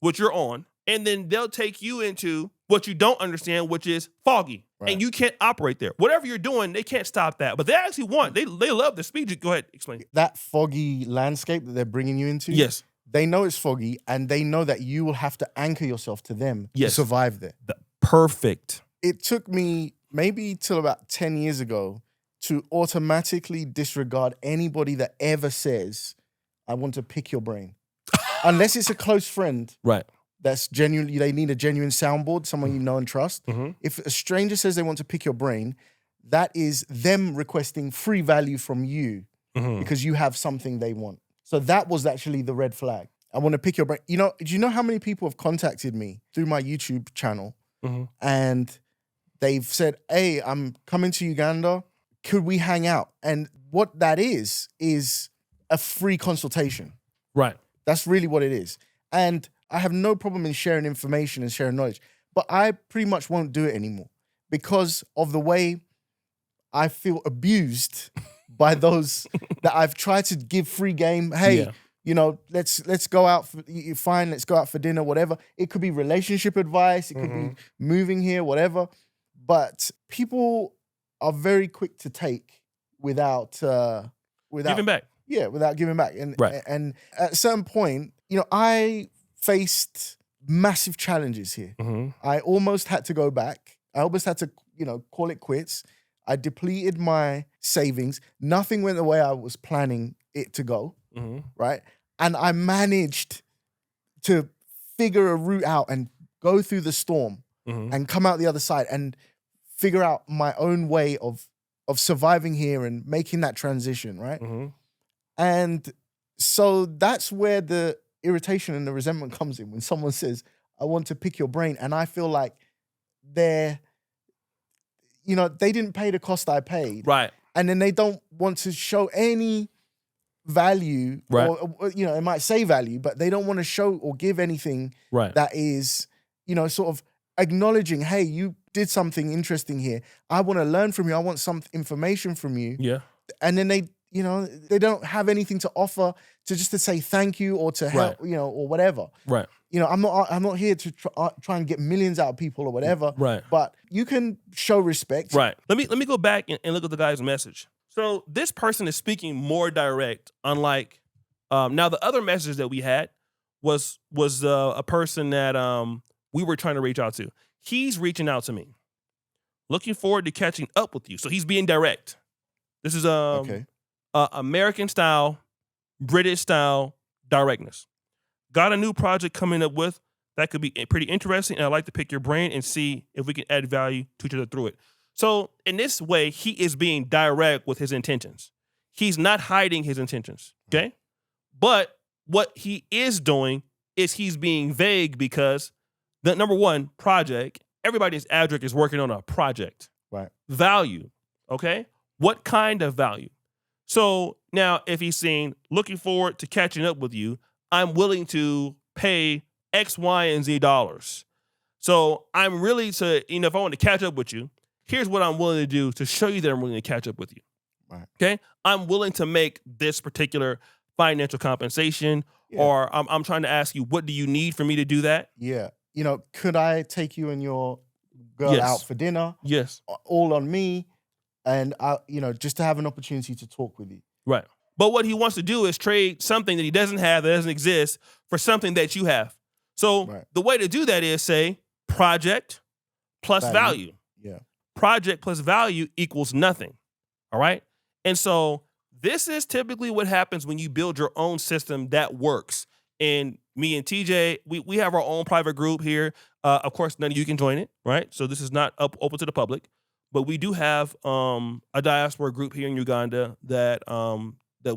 which you're on, and then they'll take you into what you don't understand, which is foggy. Right. And you can't operate there. Whatever you're doing, they can't stop that. But they actually want, they love the speed. Go ahead, explain. That foggy landscape that they're bringing you into. Yes. They know it's foggy, and they know that you will have to anchor yourself to them to survive there. Perfect. It took me maybe till about 10 years ago to automatically disregard anybody that ever says, I want to pick your brain. Unless it's a close friend. Right. That's genuinely, they need a genuine soundboard, someone you know and trust. Mm-hmm. If a stranger says they want to pick your brain, that is them requesting free value from you because you have something they want. So that was actually the red flag. I want to pick your brain. You know, do you know how many people have contacted me through my YouTube channel and they've said, hey, I'm coming to Uganda. Could we hang out? And what that is a free consultation. Right. That's really what it is. And I have no problem in sharing information and sharing knowledge, but I pretty much won't do it anymore because of the way I feel abused by those that I've tried to give free game. Hey, you know, let's go out for, fine, let's go out for dinner, whatever. It could be relationship advice. It could be moving here, whatever. But people are very quick to take without giving back. Yeah, without giving back. And at a certain point, you know, I faced massive challenges here. I almost had to go back. I almost had to, you know, call it quits. I depleted my savings. Nothing went the way I was planning it to go, right? And I managed to figure a route out and go through the storm and come out the other side and figure out my own way of surviving here and making that transition, right? And so that's where the irritation and the resentment comes in when someone says, I want to pick your brain. And I feel like they're, you know, they didn't pay the cost I paid. Right. And then they don't want to show any value. Right. Or, you know, it might say value, but they don't want to show or give anything that is, you know, sort of acknowledging, hey, you did something interesting here. I want to learn from you. I want some information from you. Yeah. And then they, you know, they don't have anything to offer to just to say thank you or to help, you know, or whatever. Right. You know, I'm not here to try and get millions out of people or whatever. Right. But you can show respect. Right. Let me go back and look at the guy's message. So this person is speaking more direct, unlike now the other message that we had was a person that we were trying to reach out to. He's reaching out to me. Looking forward to catching up with you. So he's being direct. This is American style, British style directness. Got a new project coming up with that could be pretty interesting, and I'd like to pick your brain and see if we can add value to each other through it. So in this way, he is being direct with his intentions. He's not hiding his intentions, okay? But what he is doing is he's being vague because the number one project, everybody's adric is working on a project. Right. Value, okay? What kind of value? So now if he's saying, looking forward to catching up with you, I'm willing to pay X, Y, and Z dollars. So I'm really you know, if I want to catch up with you, here's what I'm willing to do to show you that I'm willing to catch up with you. Right. Okay? I'm willing to make this particular financial compensation, or I'm trying to ask you, what do you need for me to do that? Yeah. You know, could I take you and your girl out for dinner? Yes. All on me. And, you know, just to have an opportunity to talk with you. Right. But what he wants to do is trade something that he doesn't have, that doesn't exist, for something that you have. So the way to do that is say project plus value. Yeah. Project plus value equals nothing. All right? And so this is typically what happens when you build your own system that works. And Me and TJ, we have our own private group here. Of course, none of you can join it, right? So this is not open to the public. But we do have a diaspora group here in Uganda that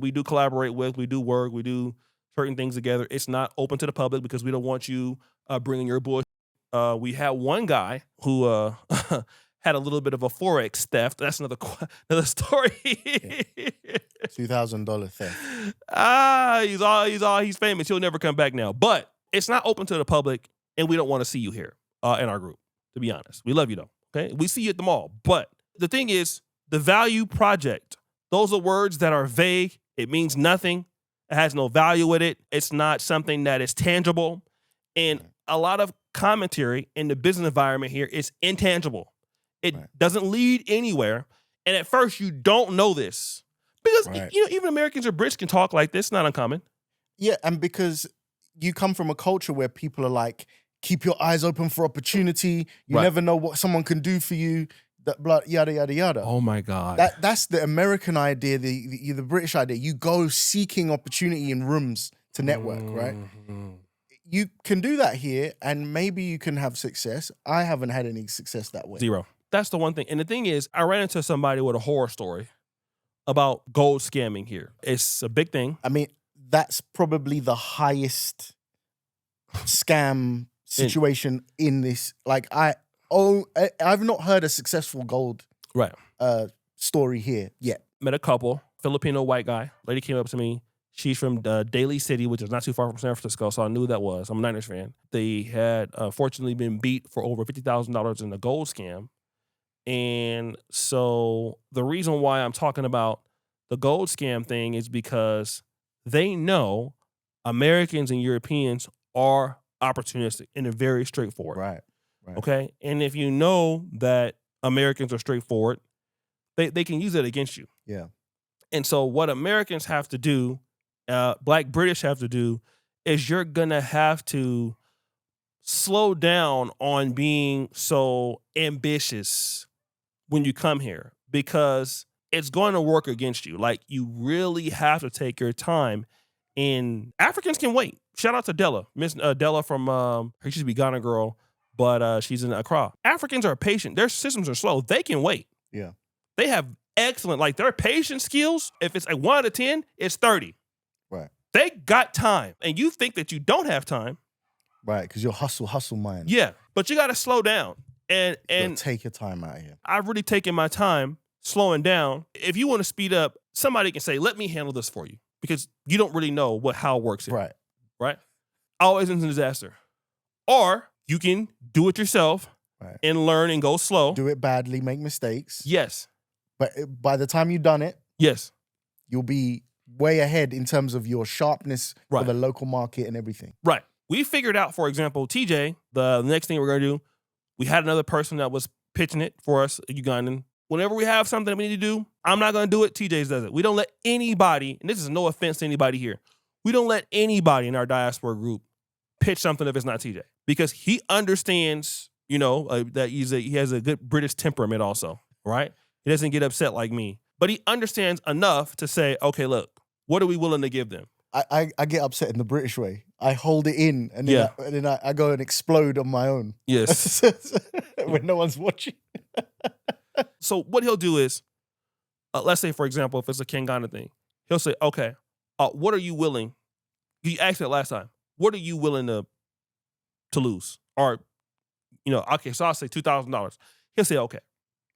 we do collaborate with. We do work. We do certain things together. It's not open to the public because we don't want you bringing your bullshit. We had one guy who had a little bit of a Forex theft. That's another story. $2,000 theft. He's famous. He'll never come back now. But it's not open to the public, and we don't want to see you here in our group. To be honest, we love you though. Okay, we see you at the mall. But the thing is, the value project. Those are words that are vague. It means nothing. It has no value with it. It's not something that is tangible. And a lot of commentary in the business environment here is intangible. It doesn't lead anywhere. And at first, you don't know this. Because, even Americans or Brits can talk like this. Not uncommon. Yeah, and because you come from a culture where people are like, keep your eyes open for opportunity. You never know what someone can do for you. Yada, yada, yada. Oh, my God. That's the American idea, the British idea. You go seeking opportunity in rooms to network, right? You can do that here, and maybe you can have success. I haven't had any success that way. Zero. That's the one thing. And the thing is, I ran into somebody with a horror story about gold scamming here. It's a big thing. I mean, that's probably the highest scam situation in this. Like, I've not heard a successful gold story here yet. Met a couple, Filipino white guy. Lady came up to me. She's from Daly City, which is not too far from San Francisco, so I knew who that was. I'm a Niners fan. They had fortunately been beat for over $50,000 in a gold scam. And so the reason why I'm talking about the gold scam thing is because they know Americans and Europeans are opportunistic and they're very straightforward. Right. Okay? And if you know that Americans are straightforward, they can use it against you. Yeah. And so what Americans have to do, Black British have to do, is you're going to have to slow down on being so ambitious when you come here because it's going to work against you. Like, you really have to take your time. And Africans can wait. Shout out to Della. Miss Della from, she used to be Ghana girl, but she's in Accra. Africans are patient. Their systems are slow. They can wait. Yeah. They have excellent, like their patience skills, if it's a 1 out of 10, it's 30. Right. They got time. And you think that you don't have time. Right, because you're hustle mind. Yeah. But you got to slow down. And take your time out here. I've really taken my time slowing down. If you want to speed up, somebody can say, let me handle this for you. Because you don't really know how it works here. Right? Always ends in disaster. Or you can do it yourself and learn and go slow. Do it badly, make mistakes. Yes. But by the time you've done it, yes, you'll be way ahead in terms of your sharpness for the local market and everything. Right. We figured out, for example, TJ, the next thing we're going to do, we had another person that was pitching it for us, a Ugandan. Whenever we have something that we need to do, I'm not going to do it. TJ does it. We don't let anybody, and this is no offense to anybody here, we don't let anybody in our diaspora group pitch something if it's not TJ. Because he understands, that he has a good British temperament also, right? He doesn't get upset like me. But he understands enough to say, okay, look, what are we willing to give them? I get upset in the British way. I hold it in and then, I go and explode on my own. Yes. When no one's watching. So what he'll do is, let's say, for example, if it's a Kingana thing, he'll say, okay, what are you willing? You asked that last time. What are you willing to lose? Or, okay, so I'll say $2,000. He'll say, okay.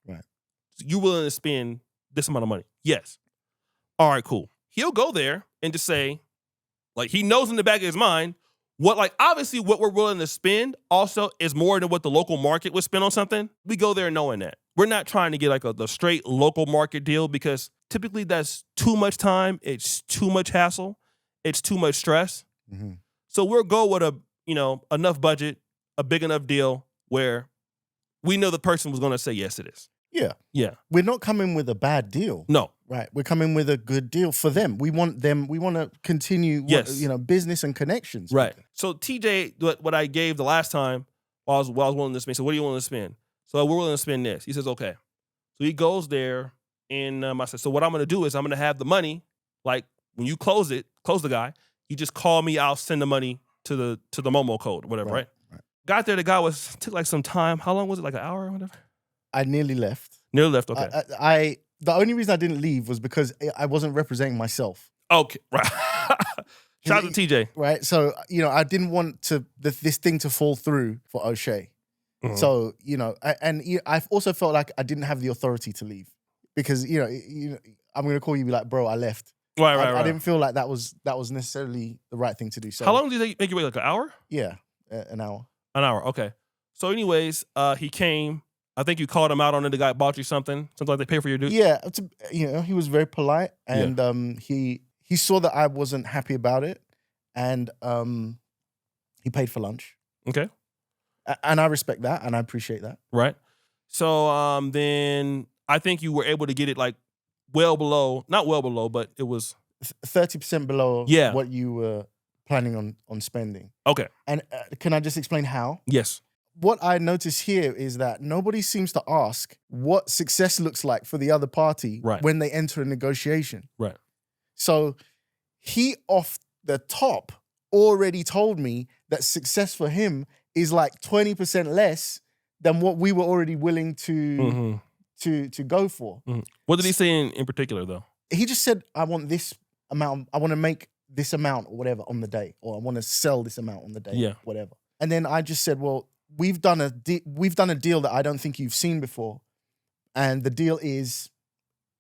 Right. So you willing to spend this amount of money? Yes. All right, cool. He'll go there and just say, like, he knows in the back of his mind, obviously what we're willing to spend also is more than what the local market would spend on something. We go there knowing that. We're not trying to get like the straight local market deal because typically that's too much time. It's too much hassle. It's too much stress. Mm-hmm. So we'll go with enough budget, a big enough deal where we know the person was going to say yes to this. Yeah. Yeah. We're not coming with a bad deal. No. Right. We're coming with a good deal for them. We want to continue, business and connections. Right. So TJ, what I gave the last time while I was willing to spend, so what do you want to spend? So we're willing to spend this. He says, okay. So he goes there and I said, so what I'm going to do is I'm going to have the money, like when you close the guy, you just call me, I'll send the money to the Momo code, whatever, right? Got there, the guy took like some time. How long was it? Like an hour or whatever? I nearly left. Nearly left, okay. The only reason I didn't leave was because I wasn't representing myself. Okay, right. Shout out to TJ. Right, so, I didn't want this thing to fall through for Oshay. Mm-hmm. So, I also felt like I didn't have the authority to leave because, I'm going to call you and be like, bro, I left. Right. I didn't feel like that was necessarily the right thing to do. So, how long did they make you wait? Like an hour? Yeah, an hour. An hour, okay. So anyways, he came. I think you called him out on it. The guy bought you something like they pay for your dude. Yeah, he was very polite, and he saw that I wasn't happy about it, and he paid for lunch. Okay. And I respect that, and I appreciate that. Right. So then I think you were able to get it like not well below, but it was 30% below what you were planning on spending. Okay. And can I just explain how? Yes. What I notice here is that nobody seems to ask what success looks like for the other party when they enter a negotiation. Right. So he off the top already told me that success for him is like 20% less than what we were already willing to go for. Mm-hmm. What did he say in particular though? He just said, I want this amount, I want to make this amount or whatever on the day, or I want to sell this amount on the day, whatever. And then I just said, well, we've done a deal that I don't think you've seen before, and the deal is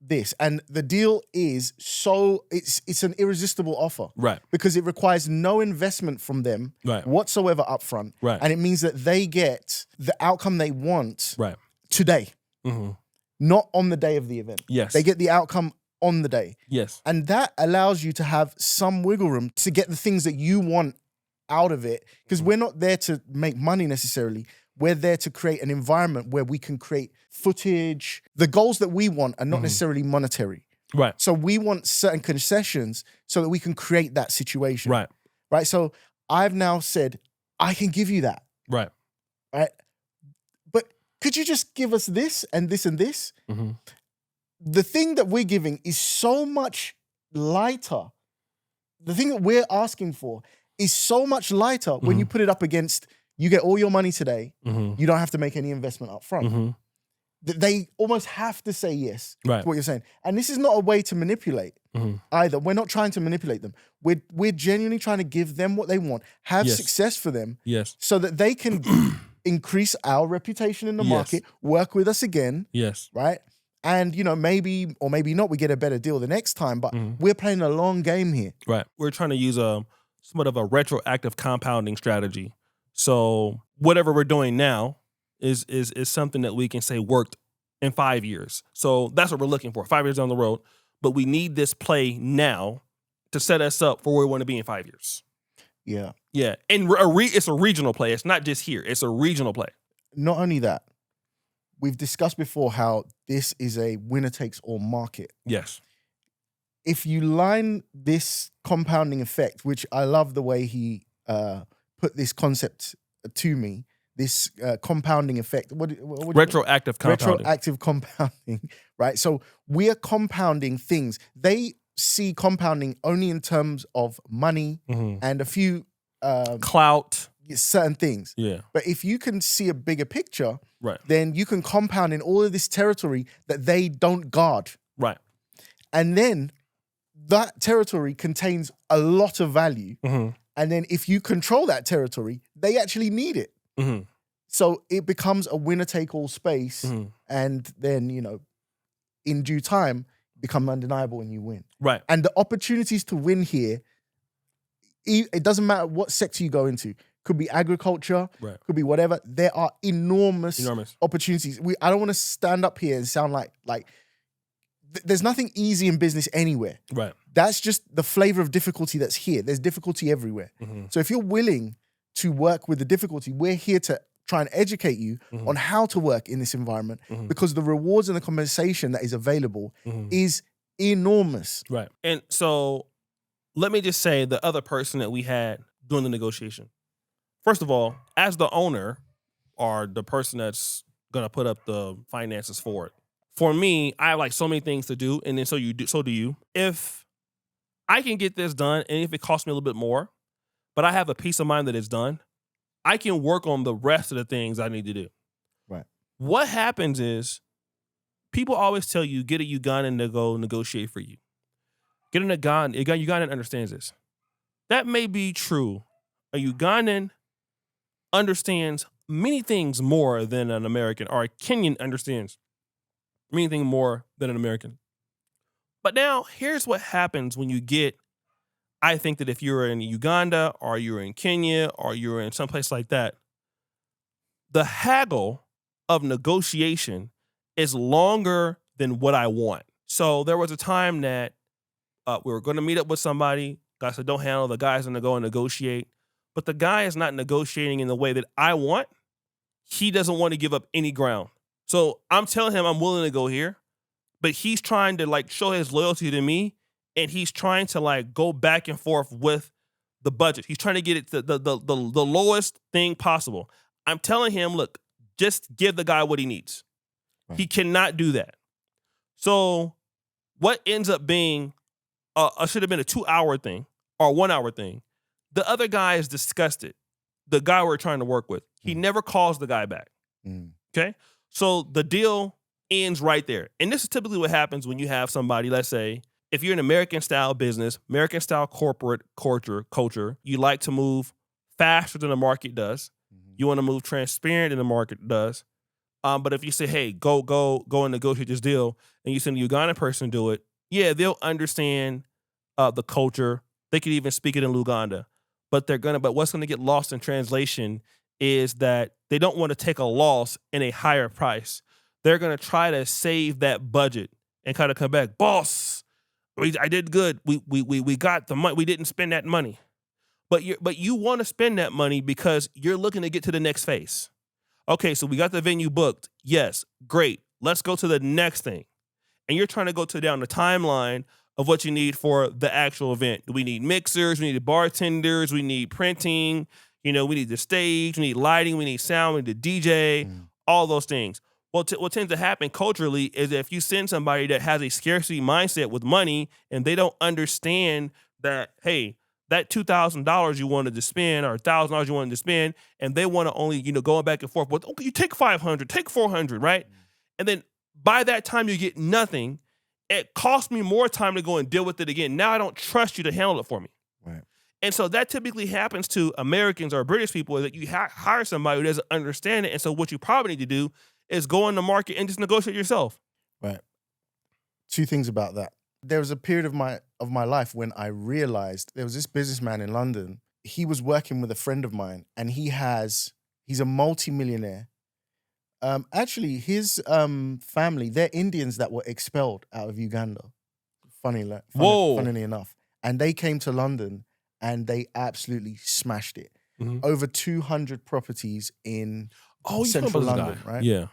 this, and the deal is it's an irresistible offer, right? Because it requires no investment from them whatsoever upfront, right? And it means that they get the outcome they want, today, not on the day of the event. Yes, they get the outcome on the day. Yes. And that allows you to have some wiggle room to get the things that you want out of it. Because we're not there to make money necessarily. We're there to create an environment where we can create footage. The goals that we want are not necessarily monetary. Right. So we want certain concessions so that we can create that situation. Right. Right. So I've now said, I can give you that. Right. Right. But could you just give us this and this and this? Mm-hmm. The thing that we're giving is so much lighter. The thing that we're asking for is so much lighter when you put it up against, you get all your money today, you don't have to make any investment up front. They almost have to say yes to what you're saying. And this is not a way to manipulate either. We're not trying to manipulate them. We're genuinely trying to give them what they want, have success for them, so that they can increase our reputation in the market, work with us again, right? And, maybe or maybe not, we get a better deal the next time, but we're playing a long game here. Right. We're trying to use somewhat of a retroactive compounding strategy. So whatever we're doing now is something that we can say worked in 5 years. So that's what we're looking for, 5 years down the road. But we need this play now to set us up for where we want to be in 5 years. Yeah. Yeah. And it's a regional play. It's not just here. It's a regional play. Not only that, we've discussed before how this is a winner-takes-all market. Yes. If you line this compounding effect, which I love the way he put this concept to me, this compounding effect. Retroactive compounding. Retroactive compounding, right? So we are compounding things. They see compounding only in terms of money and a few... clout. Certain things. Yeah. But if you can see a bigger picture, right, then you can compound in all of this territory that they don't guard. Right. And then that territory contains a lot of value. And then if you control that territory, they actually need it. So it becomes a winner-take-all space. And then, in due time, become undeniable and you win. Right. And the opportunities to win here, it doesn't matter what sector you go into. Could be agriculture, could be whatever. There are enormous opportunities. I don't want to stand up here and sound like there's nothing easy in business anywhere. Right. That's just the flavor of difficulty that's here. There's difficulty everywhere. So if you're willing to work with the difficulty, we're here to try and educate you on how to work in this environment because the rewards and the compensation that is available is enormous. Right. And so let me just say the other person that we had during the negotiation. First of all, as the owner or the person that's going to put up the finances for it, for me, I have like so many things to do, and then so do you. If I can get this done, and if it costs me a little bit more, but I have a peace of mind that it's done, I can work on the rest of the things I need to do. Right. What happens is people always tell you, get a Ugandan to go negotiate for you. Get an Ugandan understands this. That may be true. A Ugandan understands many things more than an American, or a Kenyan understands many things more than an American. But now, here's what happens when you get, I think that if you're in Uganda, or you're in Kenya, or you're in someplace like that, the haggle of negotiation is longer than what I want. So there was a time that we were going to meet up with somebody. Guy said, don't handle. The guy's going to go and negotiate. But the guy is not negotiating in the way that I want. He doesn't want to give up any ground. So I'm telling him I'm willing to go here, but he's trying to like show his loyalty to me, and he's trying to like go back and forth with the budget. He's trying to get it to the lowest thing possible. I'm telling him, look, just give the guy what he needs. Right. He cannot do that. So what ends up being should have been a 2-hour thing or 1-hour thing. The other guy is disgusted. The guy we're trying to work with. He never calls the guy back. Okay? So the deal ends right there. And this is typically what happens when you have somebody, let's say, if you're an American-style business, American-style corporate culture, you like to move faster than the market does. You want to move transparent than the market does. But if you say, hey, go and negotiate this deal, and you send a Ugandan person to do it, yeah, they'll understand the culture. They could even speak it in Luganda. But what's gonna get lost in translation is that they don't want to take a loss in a higher price. They're gonna try to save that budget and kind of come back, boss. I did good. We got the money. We didn't spend that money. But you want to spend that money because you're looking to get to the next phase. Okay, so we got the venue booked. Yes, great. Let's go to the next thing. And you're trying to go down the timeline of what you need for the actual event. We need mixers, we need bartenders, we need printing, we need the stage, we need lighting, we need sound, we need the DJ, all those things. Well, what tends to happen culturally is that if you send somebody that has a scarcity mindset with money and they don't understand that, hey, that $2,000 you wanted to spend or $1,000 you wanted to spend, and they want to only, going back and forth, okay, you take 500, take 400, right? And then by that time you get nothing. It cost me more time to go and deal with it again. Now I don't trust you to handle it for me. Right. And so that typically happens to Americans or British people, is that you hire somebody who doesn't understand it. And so what you probably need to do is go in the market and just negotiate yourself. Right. 2 things about that. There was a period of my life when I realized there was this businessman in London. He was working with a friend of mine, and he's a multi-millionaire. Actually, his family, they're Indians that were expelled out of Uganda. Funnily enough. And they came to London and they absolutely smashed it. Over 200 properties in central London, right? Yeah.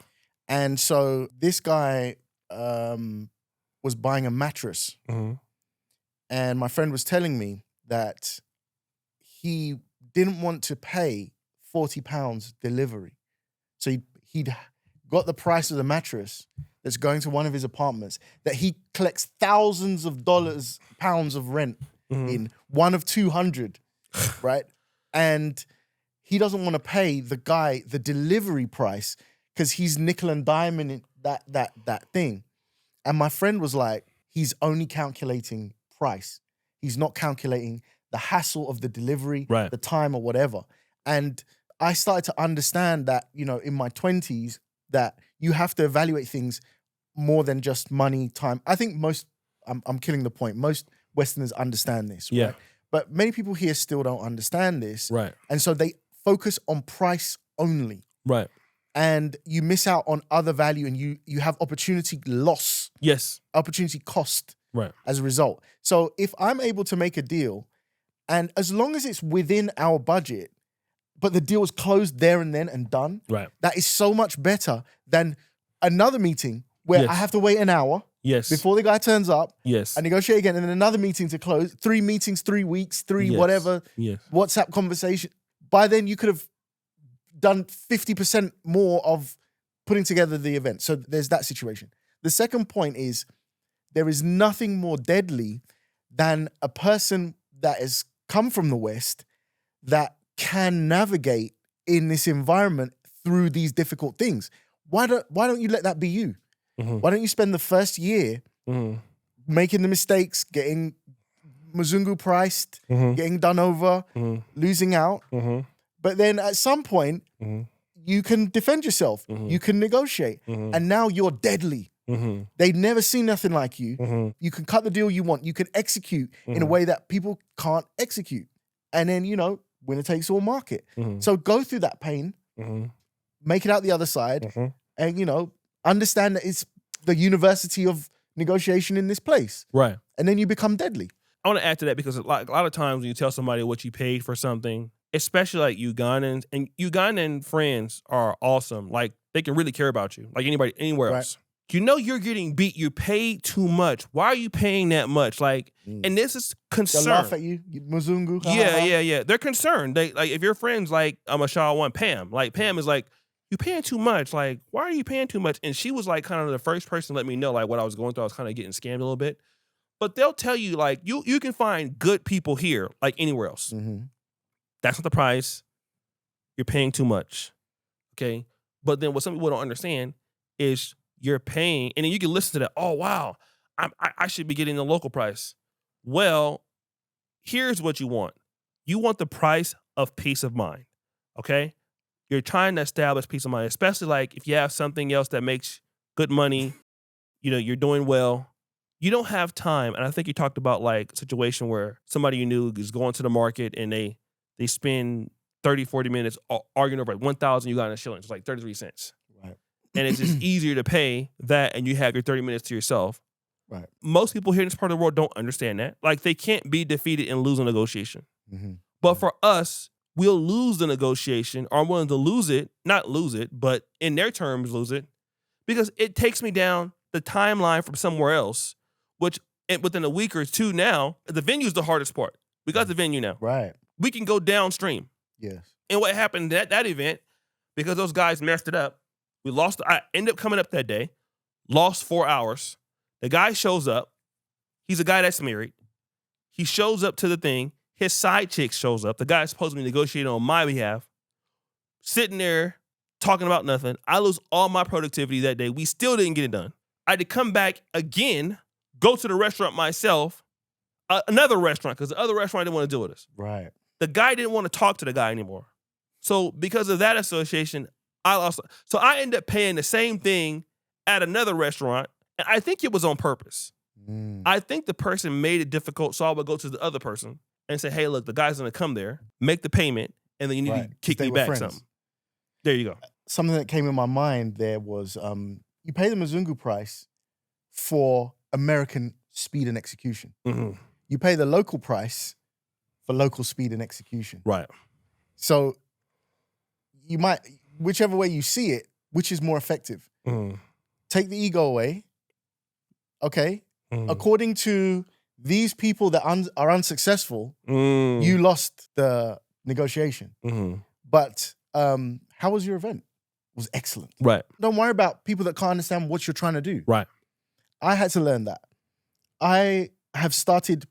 And so this guy was buying a mattress. And my friend was telling me that he didn't want to pay £40 delivery. So he'd got the price of the mattress that's going to one of his apartments that he collects thousands of pounds of rent in, one of 200, right? And he doesn't want to pay the guy the delivery price because he's nickel and diamond that thing. And my friend was like, he's only calculating price. He's not calculating the hassle of the delivery, right, the time or whatever. And I started to understand that, in my 20s, that you have to evaluate things more than just money, time. I think I'm killing the point. Most Westerners understand this, right? Yeah. But many people here still don't understand this. Right. And so they focus on price only. Right. And you miss out on other value, and you have opportunity loss. Yes. Opportunity cost. Right. As a result. So if I'm able to make a deal, and as long as it's within our budget, but the deal is closed there and then and done, right, that is so much better than another meeting where I have to wait an hour before the guy turns up, I negotiate again, and then another meeting to close, 3 meetings, 3 weeks, whatever, WhatsApp conversation. By then you could have done 50% more of putting together the event. So there's that situation. The second point is, there is nothing more deadly than a person that has come from the West that can navigate in this environment through these difficult things. Why don't you let that be you? Mm-hmm. Why don't you spend the first year making the mistakes, getting Mazungu priced, getting done over, losing out. But then at some point, you can defend yourself. You can negotiate. And now you're deadly. They've never seen nothing like you. You can cut the deal you want. You can execute in a way that people can't execute. And then, winner takes all market. So go through that pain, make it out the other side, and, understand that it's the university of negotiation in this place. Right. And then you become deadly. I want to add to that because a lot of times when you tell somebody what you paid for something, especially like Ugandans, and Ugandan friends are awesome. Like they can really care about you, like anybody anywhere else. You're getting beat. You paid too much. Why are you paying that much? Like, and this is concern. They laugh at you, Mazungu. Yeah. They're concerned. They like if your friends like Shaw one Pam. Like Pam is like, you paying too much. Like, why are you paying too much? And she was like kind of the first person to let me know like what I was going through. I was kind of getting scammed a little bit. But they'll tell you like you can find good people here like anywhere else. That's not the price. You're paying too much. Okay. But then what some people don't understand is you're paying, and then you can listen to that. Oh wow, I should be getting the local price. Well, here's what you want. You want the price of peace of mind. Okay. You're trying to establish peace of mind, especially like if you have something else that makes good money, you're doing well. You don't have time. And I think you talked about like a situation where somebody you knew is going to the market and they spend 30, 40 minutes arguing over 1,000 Ugandan shillings. It's like 33 cents. Right. And it's just easier to pay that and you have your 30 minutes to yourself. Right. Most people here in this part of the world don't understand that. Like they can't be defeated and lose a negotiation. But for us, we'll lose the negotiation, or I'm willing to lose it, not lose it, but in their terms, lose it, because it takes me down the timeline from somewhere else, which within a week or two now, the venue's the hardest part. We got the venue now. Right. We can go downstream. Yes. And what happened at that event, because those guys messed it up, I ended up coming up that day, lost 4 hours. The guy shows up. He's a guy that's married. He shows up to the thing. His side chick shows up. The guy's supposed to be negotiating on my behalf, sitting there talking about nothing. I lose all my productivity that day. We still didn't get it done. I had to come back again, go to the restaurant myself, another restaurant, because the other restaurant didn't want to deal with us. Right. The guy didn't want to talk to the guy anymore. So because of that association, I lost. So I ended up paying the same thing at another restaurant, and I think it was on purpose. I think the person made it difficult, so I would go to the other person and say, hey, look, the guy's going to come there, make the payment, and then you need to kick me back something. There you go. Something that came in my mind there was you pay the Mazungu price for American speed and execution. You pay the local price for local speed and execution. Right. So you might, whichever way you see it, which is more effective? Take the ego away. Okay. According to these people that are unsuccessful, you lost the negotiation. But how was your event? It was excellent. Right. Don't worry about people that can't understand what you're trying to do. Right. I had to learn that. I have started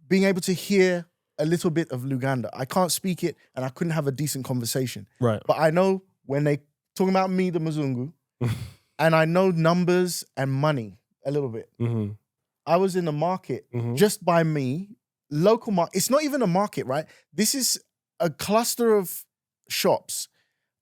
being able to hear a little bit of Luganda. I can't speak it, and I couldn't have a decent conversation. Right. But I know when they talking about me, the Mazungu, and I know numbers and money a little bit. I was in the market just by me, local market. It's not even a market, right? This is a cluster of shops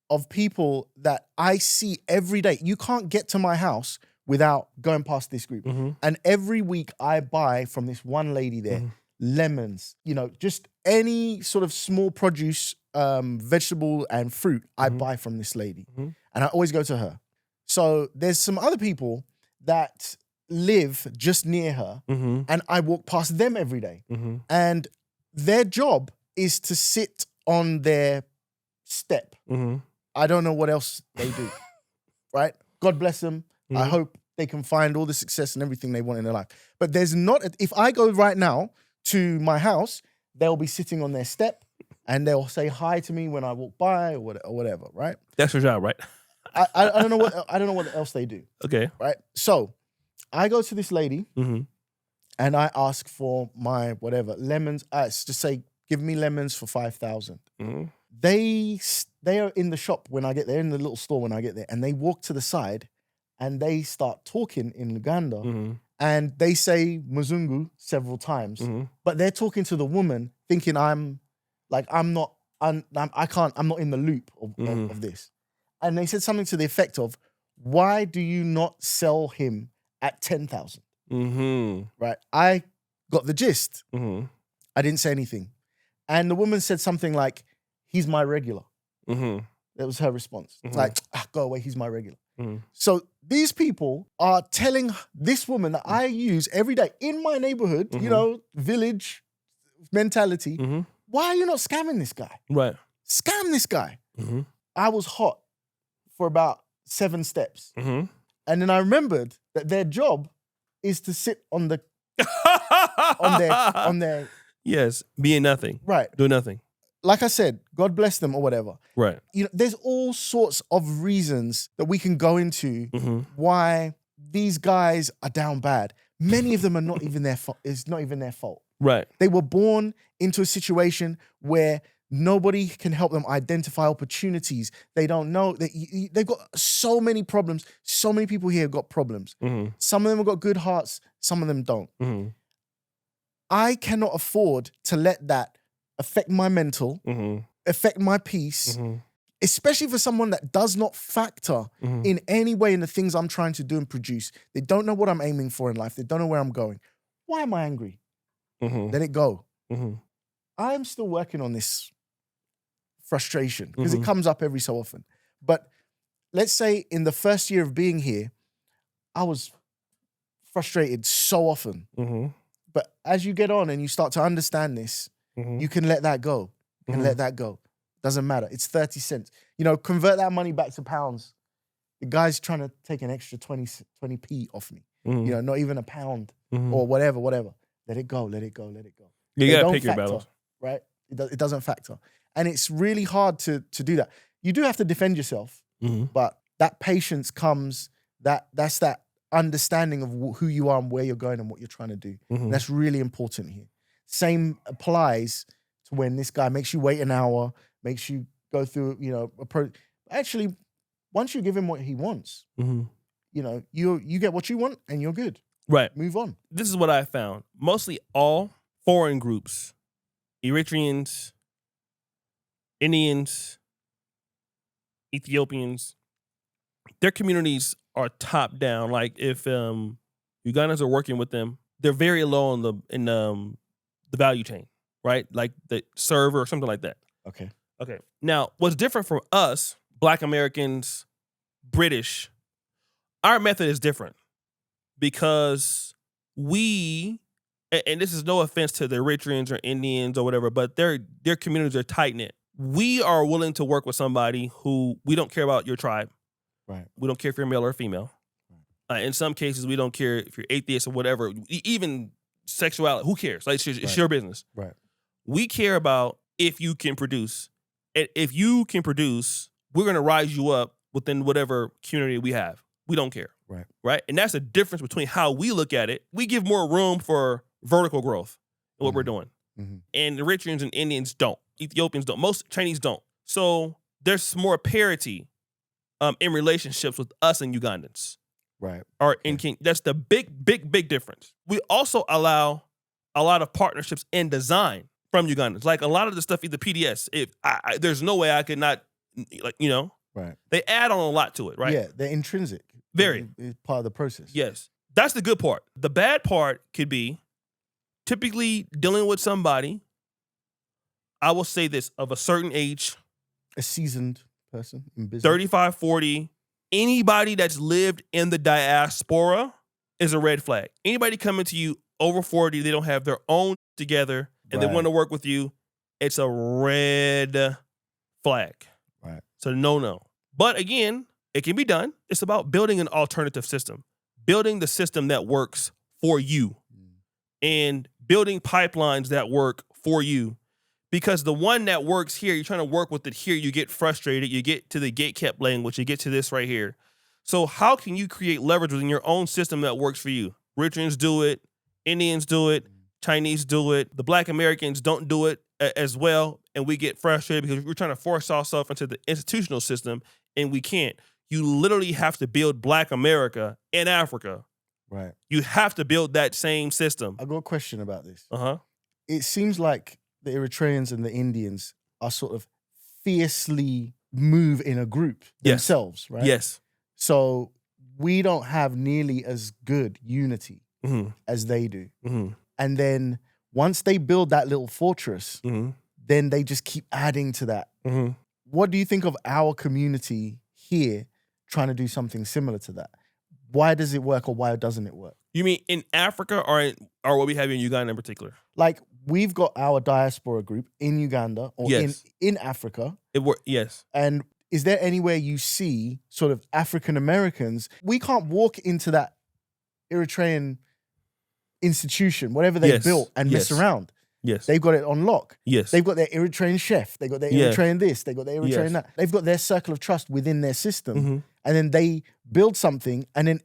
of people that I see every day. You can't get to my house without going past this group. And every week I buy from this one lady there, lemons, just any sort of small produce, vegetable and fruit, I buy from this lady. And I always go to her. So there's some other people that live just near her and I walk past them every day. And their job is to sit on their step. I don't know what else they do, right? God bless them. I hope they can find all the success and everything they want in their life. But there's not, if I go right now to my house, they'll be sitting on their step and they'll say hi to me when I walk by or whatever, right? That's your job, right? I don't know what else they do. Okay. Right? So I go to this lady and I ask for my whatever, lemons. Just say, give me lemons for 5,000. Mm-hmm. They are in the shop when I get there, in the little store when I get there, and they walk to the side and they start talking in Uganda, Mm-hmm. and they say Mazungu several times, Mm-hmm. but they're talking to the woman thinking I'm not in the loop of this. And they said something to the effect of, why do you not sell him at 10,000? Mm-hmm. Right? I got the gist. Mm-hmm. I didn't say anything. And the woman said something like, he's my regular. Mm-hmm. That was her response. It's like, go away, he's my regular. Mm-hmm. So these people are telling this woman that I use every day in my neighborhood, village mentality, why are you not scamming this guy? Right. Scam this guy. Mm-hmm. I was hot for about 7 steps. Mm-hmm. And then I remembered that their job is to sit on the on their yes, being nothing. right. Doing nothing. Like I said, God bless them or whatever. Right. There's all sorts of reasons that we can go into why these guys are down bad. Many of them are not even their fault. It's not even their fault. Right. They were born into a situation where nobody can help them identify opportunities. They don't know. They've got so many problems. So many people here have got problems. Mm-hmm. Some of them have got good hearts. Some of them don't. Mm-hmm. I cannot afford to let that affect my mental, affect my peace, especially for someone that does not factor in any way in the things I'm trying to do and produce. They don't know what I'm aiming for in life. They don't know where I'm going. Why am I angry? Let it go. I'm still working on this frustration because it comes up every so often. But let's say in the first year of being here, I was frustrated so often. But as you get on and you start to understand this, you can let that go. You can let that go. Doesn't matter. It's 30 cents. Convert that money back to pounds. The guy's trying to take an extra 20p off me. Not even a pound or whatever. Let it go. Let it go. You gotta pick your battles. Right? It doesn't factor. And it's really hard to do that. You do have to defend yourself, but that patience comes, that's that understanding of who you are and where you're going and what you're trying to do. And that's really important here. Same applies to when this guy makes you wait an hour, makes you go through, approach. Actually, once you give him what he wants, you get what you want and you're good. Right. Move on. This is what I found. Mostly all foreign groups, Eritreans, Indians, Ethiopians, their communities are top down. Like if Ugandans are working with them, they're very low in the value chain, right? Like the server or something like that. Okay. Now, what's different from us, Black Americans, British, our method is different because we, and this is no offense to the Eritreans or Indians or whatever, but their communities are tight-knit. We are willing to work with somebody who we don't care about your tribe. Right. We don't care if you're male or female. In some cases, we don't care if you're atheist or whatever, even sexuality. Who cares? Like it's your business. Right. We care about if you can produce. And if you can produce, we're going to rise you up within whatever community we have. We don't care. Right. And that's the difference between how we look at it. We give more room for vertical growth in what we're doing. And the Eritreans and Indians don't. Ethiopians don't. Most Chinese don't. So there's more parity in relationships with us and Ugandans. Right. Or in King. That's the big difference. We also allow a lot of partnerships in design from Ugandans. Like a lot of the stuff, the PDS, there's no way I could not, Right. They add on a lot to it, right? Yeah, they're intrinsic. Very. It's part of the process. Yes. That's the good part. The bad part could be typically dealing with somebody, I will say this, of a certain age. A seasoned person in business. 35, 40. Anybody that's lived in the diaspora is a red flag. Anybody coming to you over 40, they don't have their own together, and they want to work with you, it's a red flag. Right. So no. But again, it can be done. It's about building an alternative system, building the system that works for you, and building pipelines that work for you. Because the one that works here, you're trying to work with it here, you get frustrated, you get to the gatekept language, you get to this right here. So how can you create leverage within your own system that works for you? Eritreans do it, Indians do it, Chinese do it, the Black Americans don't do it as well, and we get frustrated because we're trying to force ourselves into the institutional system, and we can't. You literally have to build Black America in Africa. Right. You have to build that same system. I got a question about this. Uh-huh. It seems like the Eritreans and the Indians are sort of fiercely move in a group themselves, right? Yes. So we don't have nearly as good unity as they do. And then once they build that little fortress, then they just keep adding to that. What do you think of our community here trying to do something similar to that? Why does it work or why doesn't it work? You mean in Africa or what we have in Uganda in particular? Like we've got our diaspora group in Uganda or in Africa. Yes. And is there anywhere you see sort of African Americans? We can't walk into that Eritrean institution, whatever they built, and mess around. Yes. They've got it on lock. Yes. They've got their Eritrean chef. They've got their Eritrean this. They've got their Eritrean that. They've got their circle of trust within their system. And then they build something and then,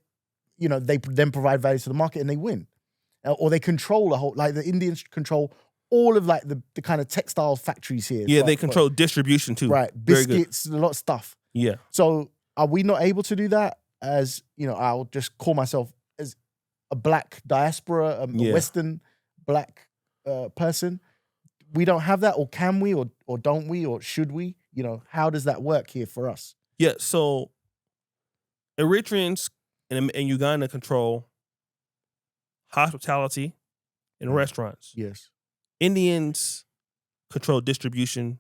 they then provide value to the market and they win. Or they control a whole, like the Indians control all of like the kind of textile factories here. Yeah, they control distribution too. Right. Biscuits, a lot of stuff. Yeah. So are we not able to do that as, I'll just call myself as a Black diaspora, a Western Black person? We don't have that, or can we, or don't we, or should we? How does that work here for us? Yeah, so Eritreans and Uganda control hospitality and restaurants. Yes. Indians control distribution,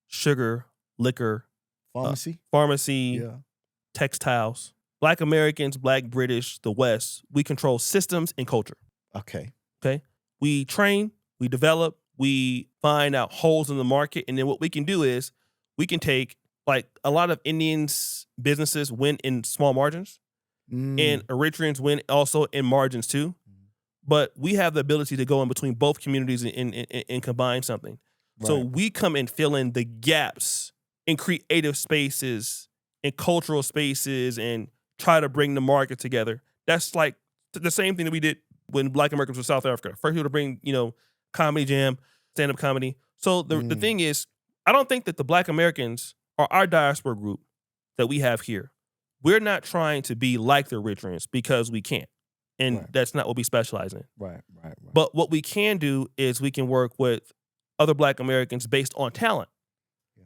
sugar, liquor, pharmacy, textiles. Black Americans, Black British, the West, we control systems and culture. Okay. We train, we develop, we find out holes in the market, and then what we can do is we can take, like, a lot of Indians businesses win in small margins, and Eritreans win also in margins too. But we have the ability to go in between both communities and combine something. Right. So we come and fill in the gaps in creative spaces, in cultural spaces, and try to bring the market together. That's like the same thing that we did when Black Americans were in South Africa. First, we were to bring, comedy jam, stand-up comedy. So the thing is, I don't think that the Black Americans or our diaspora group that we have here, we're not trying to be like the Eritreans because we can't. And that's not what we specialize in. Right. But what we can do is we can work with other Black Americans based on talent. Yeah.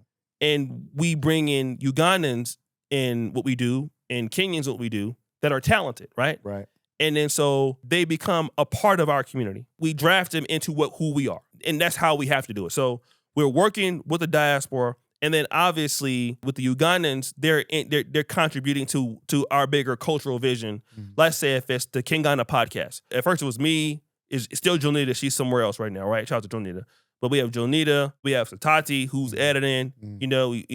And we bring in Ugandans in what we do and Kenyans what we do that are talented, right? Right. And then so they become a part of our community. We draft them into who we are. And that's how we have to do it. So we're working with the diaspora. And then obviously with the Ugandans, they're contributing to our bigger cultural vision. Let's say if it's the Kingana podcast. At first it was me. It's still Jonita. She's somewhere else right now, right? Shout out to Jonita. But we have Jonita. We have Satati, who's editing.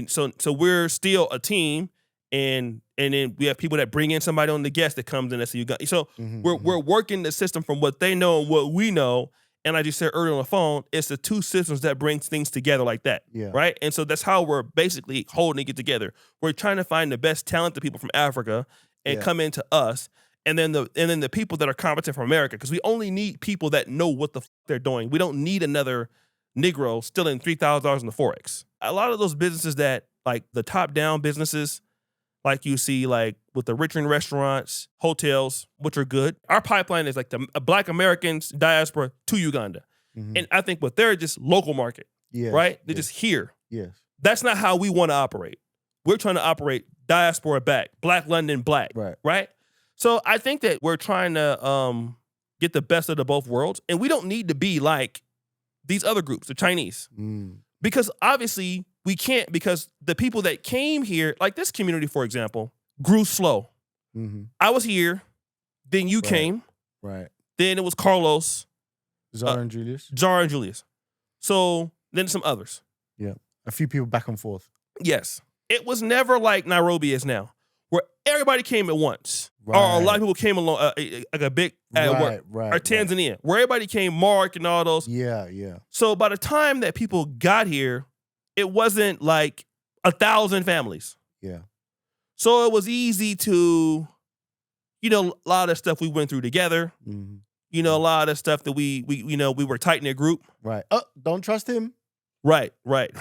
So we're still a team. And then we have people that bring in somebody on the guest that comes in. That's the Uganda. So we're working the system from what they know and what we know. And I just said earlier on the phone, it's the two systems that brings things together like that, right? And so that's how we're basically holding it together. We're trying to find the best talented people from Africa and come into us, and then the people that are competent from America, because we only need people that know what the they're doing. We don't need another Negro stealing $3,000 in the Forex. A lot of those businesses that, like the top-down businesses, like you see, like with the Richmond restaurants, hotels, which are good. Our pipeline is like the Black Americans diaspora to Uganda. And I think what they're just local market, right? They're just here. Yes. That's not how we want to operate. We're trying to operate diaspora back, Black London Black, right? So I think that we're trying to get the best of the both worlds. And we don't need to be like these other groups, the Chinese. Because obviously we can't, because the people that came here, like this community, for example, grew slow. I was here, then you came. Right. Then it was Carlos. Zara and Julius. Zara and Julius. So then some others. Yeah. A few people back and forth. Yes. It was never like Nairobi is now, where everybody came at once. Or a lot of people came along, like a big work. Or Tanzania, where everybody came, Mark and all those. Yeah. So by the time that people got here, it wasn't like 1,000 families. Yeah. So it was easy to, a lot of stuff we went through together. You know, a lot of the stuff that we were tight in a group. Right. Oh, don't trust him. Right. And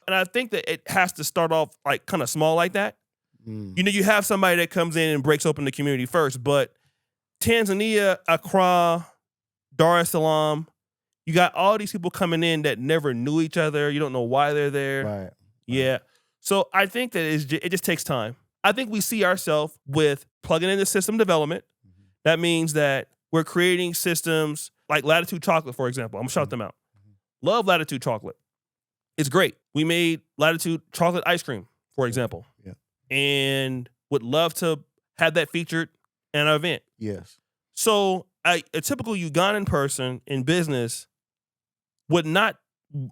I think that it has to start off like kind of small like that. You know, you have somebody that comes in and breaks open the community first, but Tanzania, Accra, Dar es Salaam, you got all these people coming in that never knew each other. You don't know why they're there. Right. Yeah. So I think that it just takes time. I think we see ourselves with plugging into system development. That means that we're creating systems like Latitude Chocolate, for example. I'm going to shout them out. Love Latitude Chocolate. It's great. We made Latitude Chocolate ice cream, for example. Yeah. And would love to have that featured in an event. Yes. So a typical Ugandan person in business would not,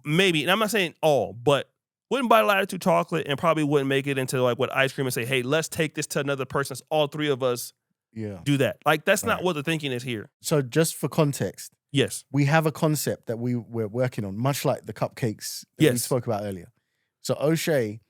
maybe, and I'm not saying all, but wouldn't buy Latitude Chocolate and probably wouldn't make it into like what ice cream and say, hey, let's take this to another person. All three of us do that. Like that's not what the thinking is here. So just for context, yes, we have a concept that we're working on, much like the cupcakes that we spoke about earlier. So Oshay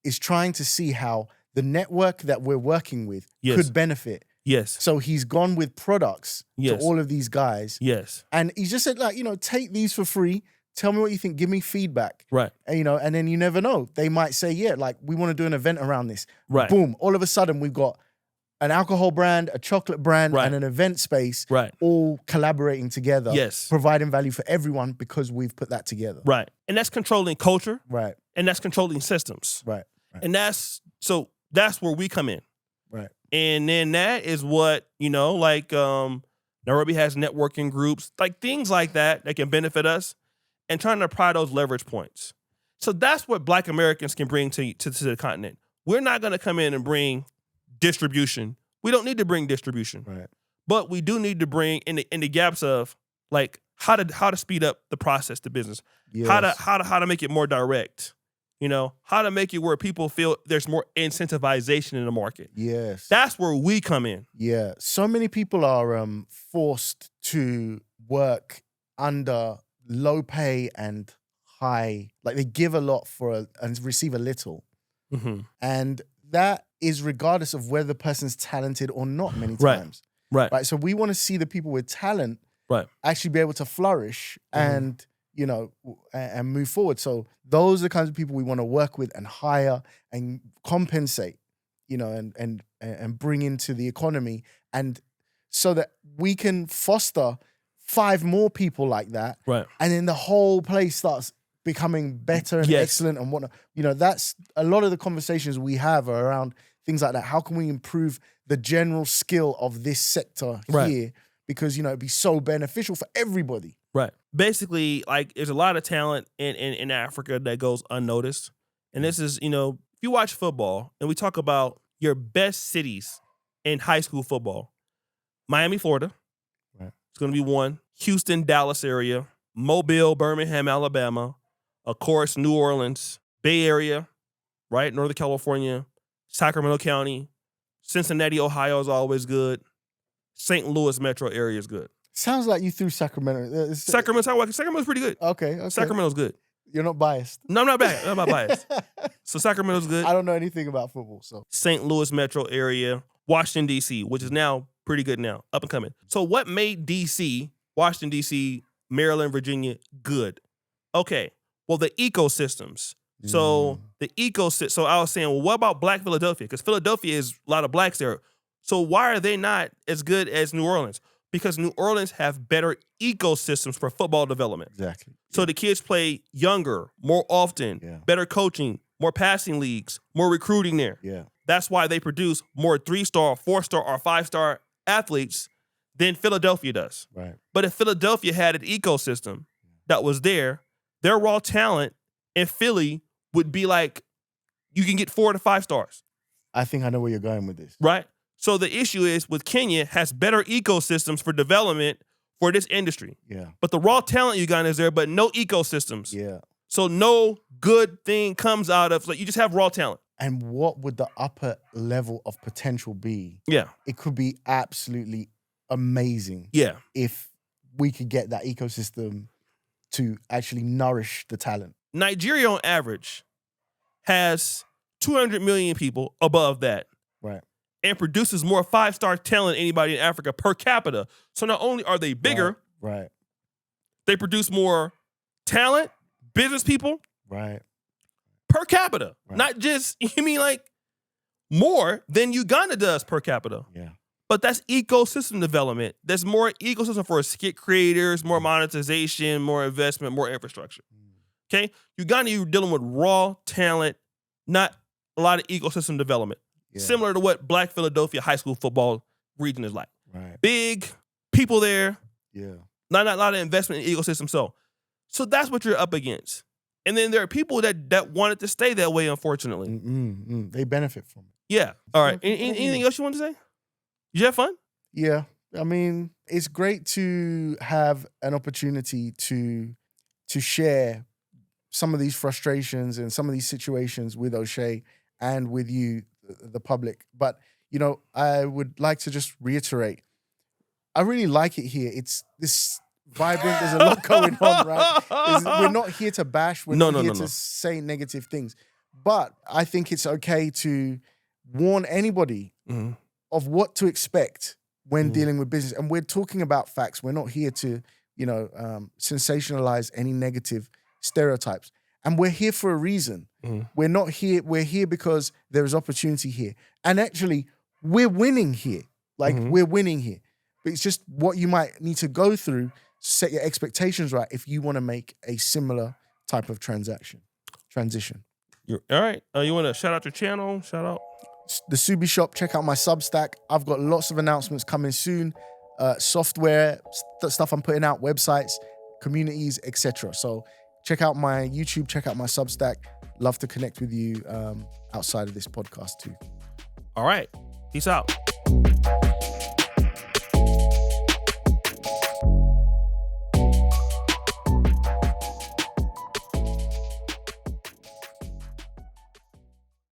is trying to see how the network that we're working with could benefit. Yes. So he's gone with products to all of these guys. Yes. And he just said, like, take these for free. Tell me what you think. Give me feedback. Right. And, and then you never know. They might say, yeah, like we want to do an event around this. Right. Boom. All of a sudden we've got an alcohol brand, a chocolate brand, and an event space all collaborating together. Yes. Providing value for everyone because we've put that together. Right. And that's controlling culture. Right. And that's controlling systems. Right. And that's where we come in. Right. And then that is what, like Nairobi has networking groups, like things like that can benefit us and trying to apply those leverage points. So that's what Black Americans can bring to the continent. We're not going to come in and bring distribution. We don't need to bring distribution. Right. But we do need to bring in the gaps of like how to speed up the process to business. Yes. How to make it more direct. How to make it where people feel there's more incentivization in the market. Yes. That's where we come in. Yeah. So many people are forced to work under low pay and high, like they give a lot and receive a little. Mm-hmm. And that is regardless of whether the person's talented or not many times. Right. So we want to see the people with talent actually be able to flourish and and move forward. So those are the kinds of people we want to work with and hire and compensate, and bring into the economy, and so that we can foster 5 more people like that. Right. And then the whole place starts becoming better and excellent and whatnot. That's a lot of the conversations we have are around things like that. How can we improve the general skill of this sector here? Because, it'd be so beneficial for everybody. Right. Basically, like, there's a lot of talent in Africa that goes unnoticed. And this is, if you watch football and we talk about your best cities in high school football, Miami, Florida. Right. It's going to be one. Houston, Dallas area. Mobile, Birmingham, Alabama. Of course, New Orleans. Bay Area, right? Northern California. Sacramento County. Cincinnati, Ohio is always good. St. Louis metro area is good. Sounds like you threw Sacramento. Sacramento's pretty good. Okay. Sacramento's good. You're not biased. No, I'm not bad. I'm not biased. So Sacramento's good. I don't know anything about football, so. St. Louis metro area. Washington, D.C., which is now pretty good now. Up and coming. So what made D.C., Washington, D.C., Maryland, Virginia good? Okay. Well, the ecosystems. So the ecosystem. So I was saying, well, what about Black Philadelphia? Because Philadelphia is a lot of blacks there. So why are they not as good as New Orleans? Because New Orleans have better ecosystems for football development. Exactly. So the kids play younger, more often, better coaching, more passing leagues, more recruiting there. Yeah. That's why they produce more 3-star, 4-star, or 5-star athletes than Philadelphia does. Right. But if Philadelphia had an ecosystem that was there, their raw talent in Philly would be like, you can get 4 to 5 stars. I think I know where you're going with this. Right? So the issue is with Kenya has better ecosystems for development for this industry. Yeah. But the raw talent Uganda is there, but no ecosystems. Yeah. So no good thing comes out of, like, you just have raw talent. And what would the upper level of potential be? Yeah. It could be absolutely amazing. Yeah. If we could get that ecosystem to actually nourish the talent. Nigeria on average has 200 million people above that. Right. and produces more 5-star talent than anybody in Africa per capita. So not only are they bigger, right. they produce more talent, business people, Right. per capita. Right. Not just, you mean like more than Uganda does per capita. Yeah. But that's ecosystem development. There's more ecosystem for skit creators, more monetization, more investment, more infrastructure. Okay? Uganda, you're dealing with raw talent, not a lot of ecosystem development. Yeah. Similar to what Black Philadelphia high school football region is like. Right. Big people there, Yeah. not a lot of investment in ecosystem. So that's what you're up against. And then there are people that want it to stay that way, unfortunately. They benefit from it. Yeah. All right. Anything else you want to say? Did you have fun? Yeah. I mean, it's great to have an opportunity to share some of these frustrations and some of these situations with Oshay and with you, the public. But, you know, I would like to just reiterate, I really like it here. It's this vibrant. There's a lot going on, right? We're not here to bash. We're not here to say negative things. But I think it's okay to warn anybody of what to expect when dealing with business. And we're talking about facts. We're not here to, sensationalize any negative stereotypes. And we're here for a reason. We're not here. We're here because there is opportunity here. And actually, we're winning here. We're winning here. But it's just what you might need to go through, set your expectations right if you want to make a similar type of transition. All right. You want to shout out your channel? Shout out. The Subi Shop. Check out my Substack. I've got lots of announcements coming soon. Software, stuff I'm putting out, websites, communities, etc. So check out my YouTube, check out my Substack. Love to connect with you outside of this podcast too. All right. Peace out.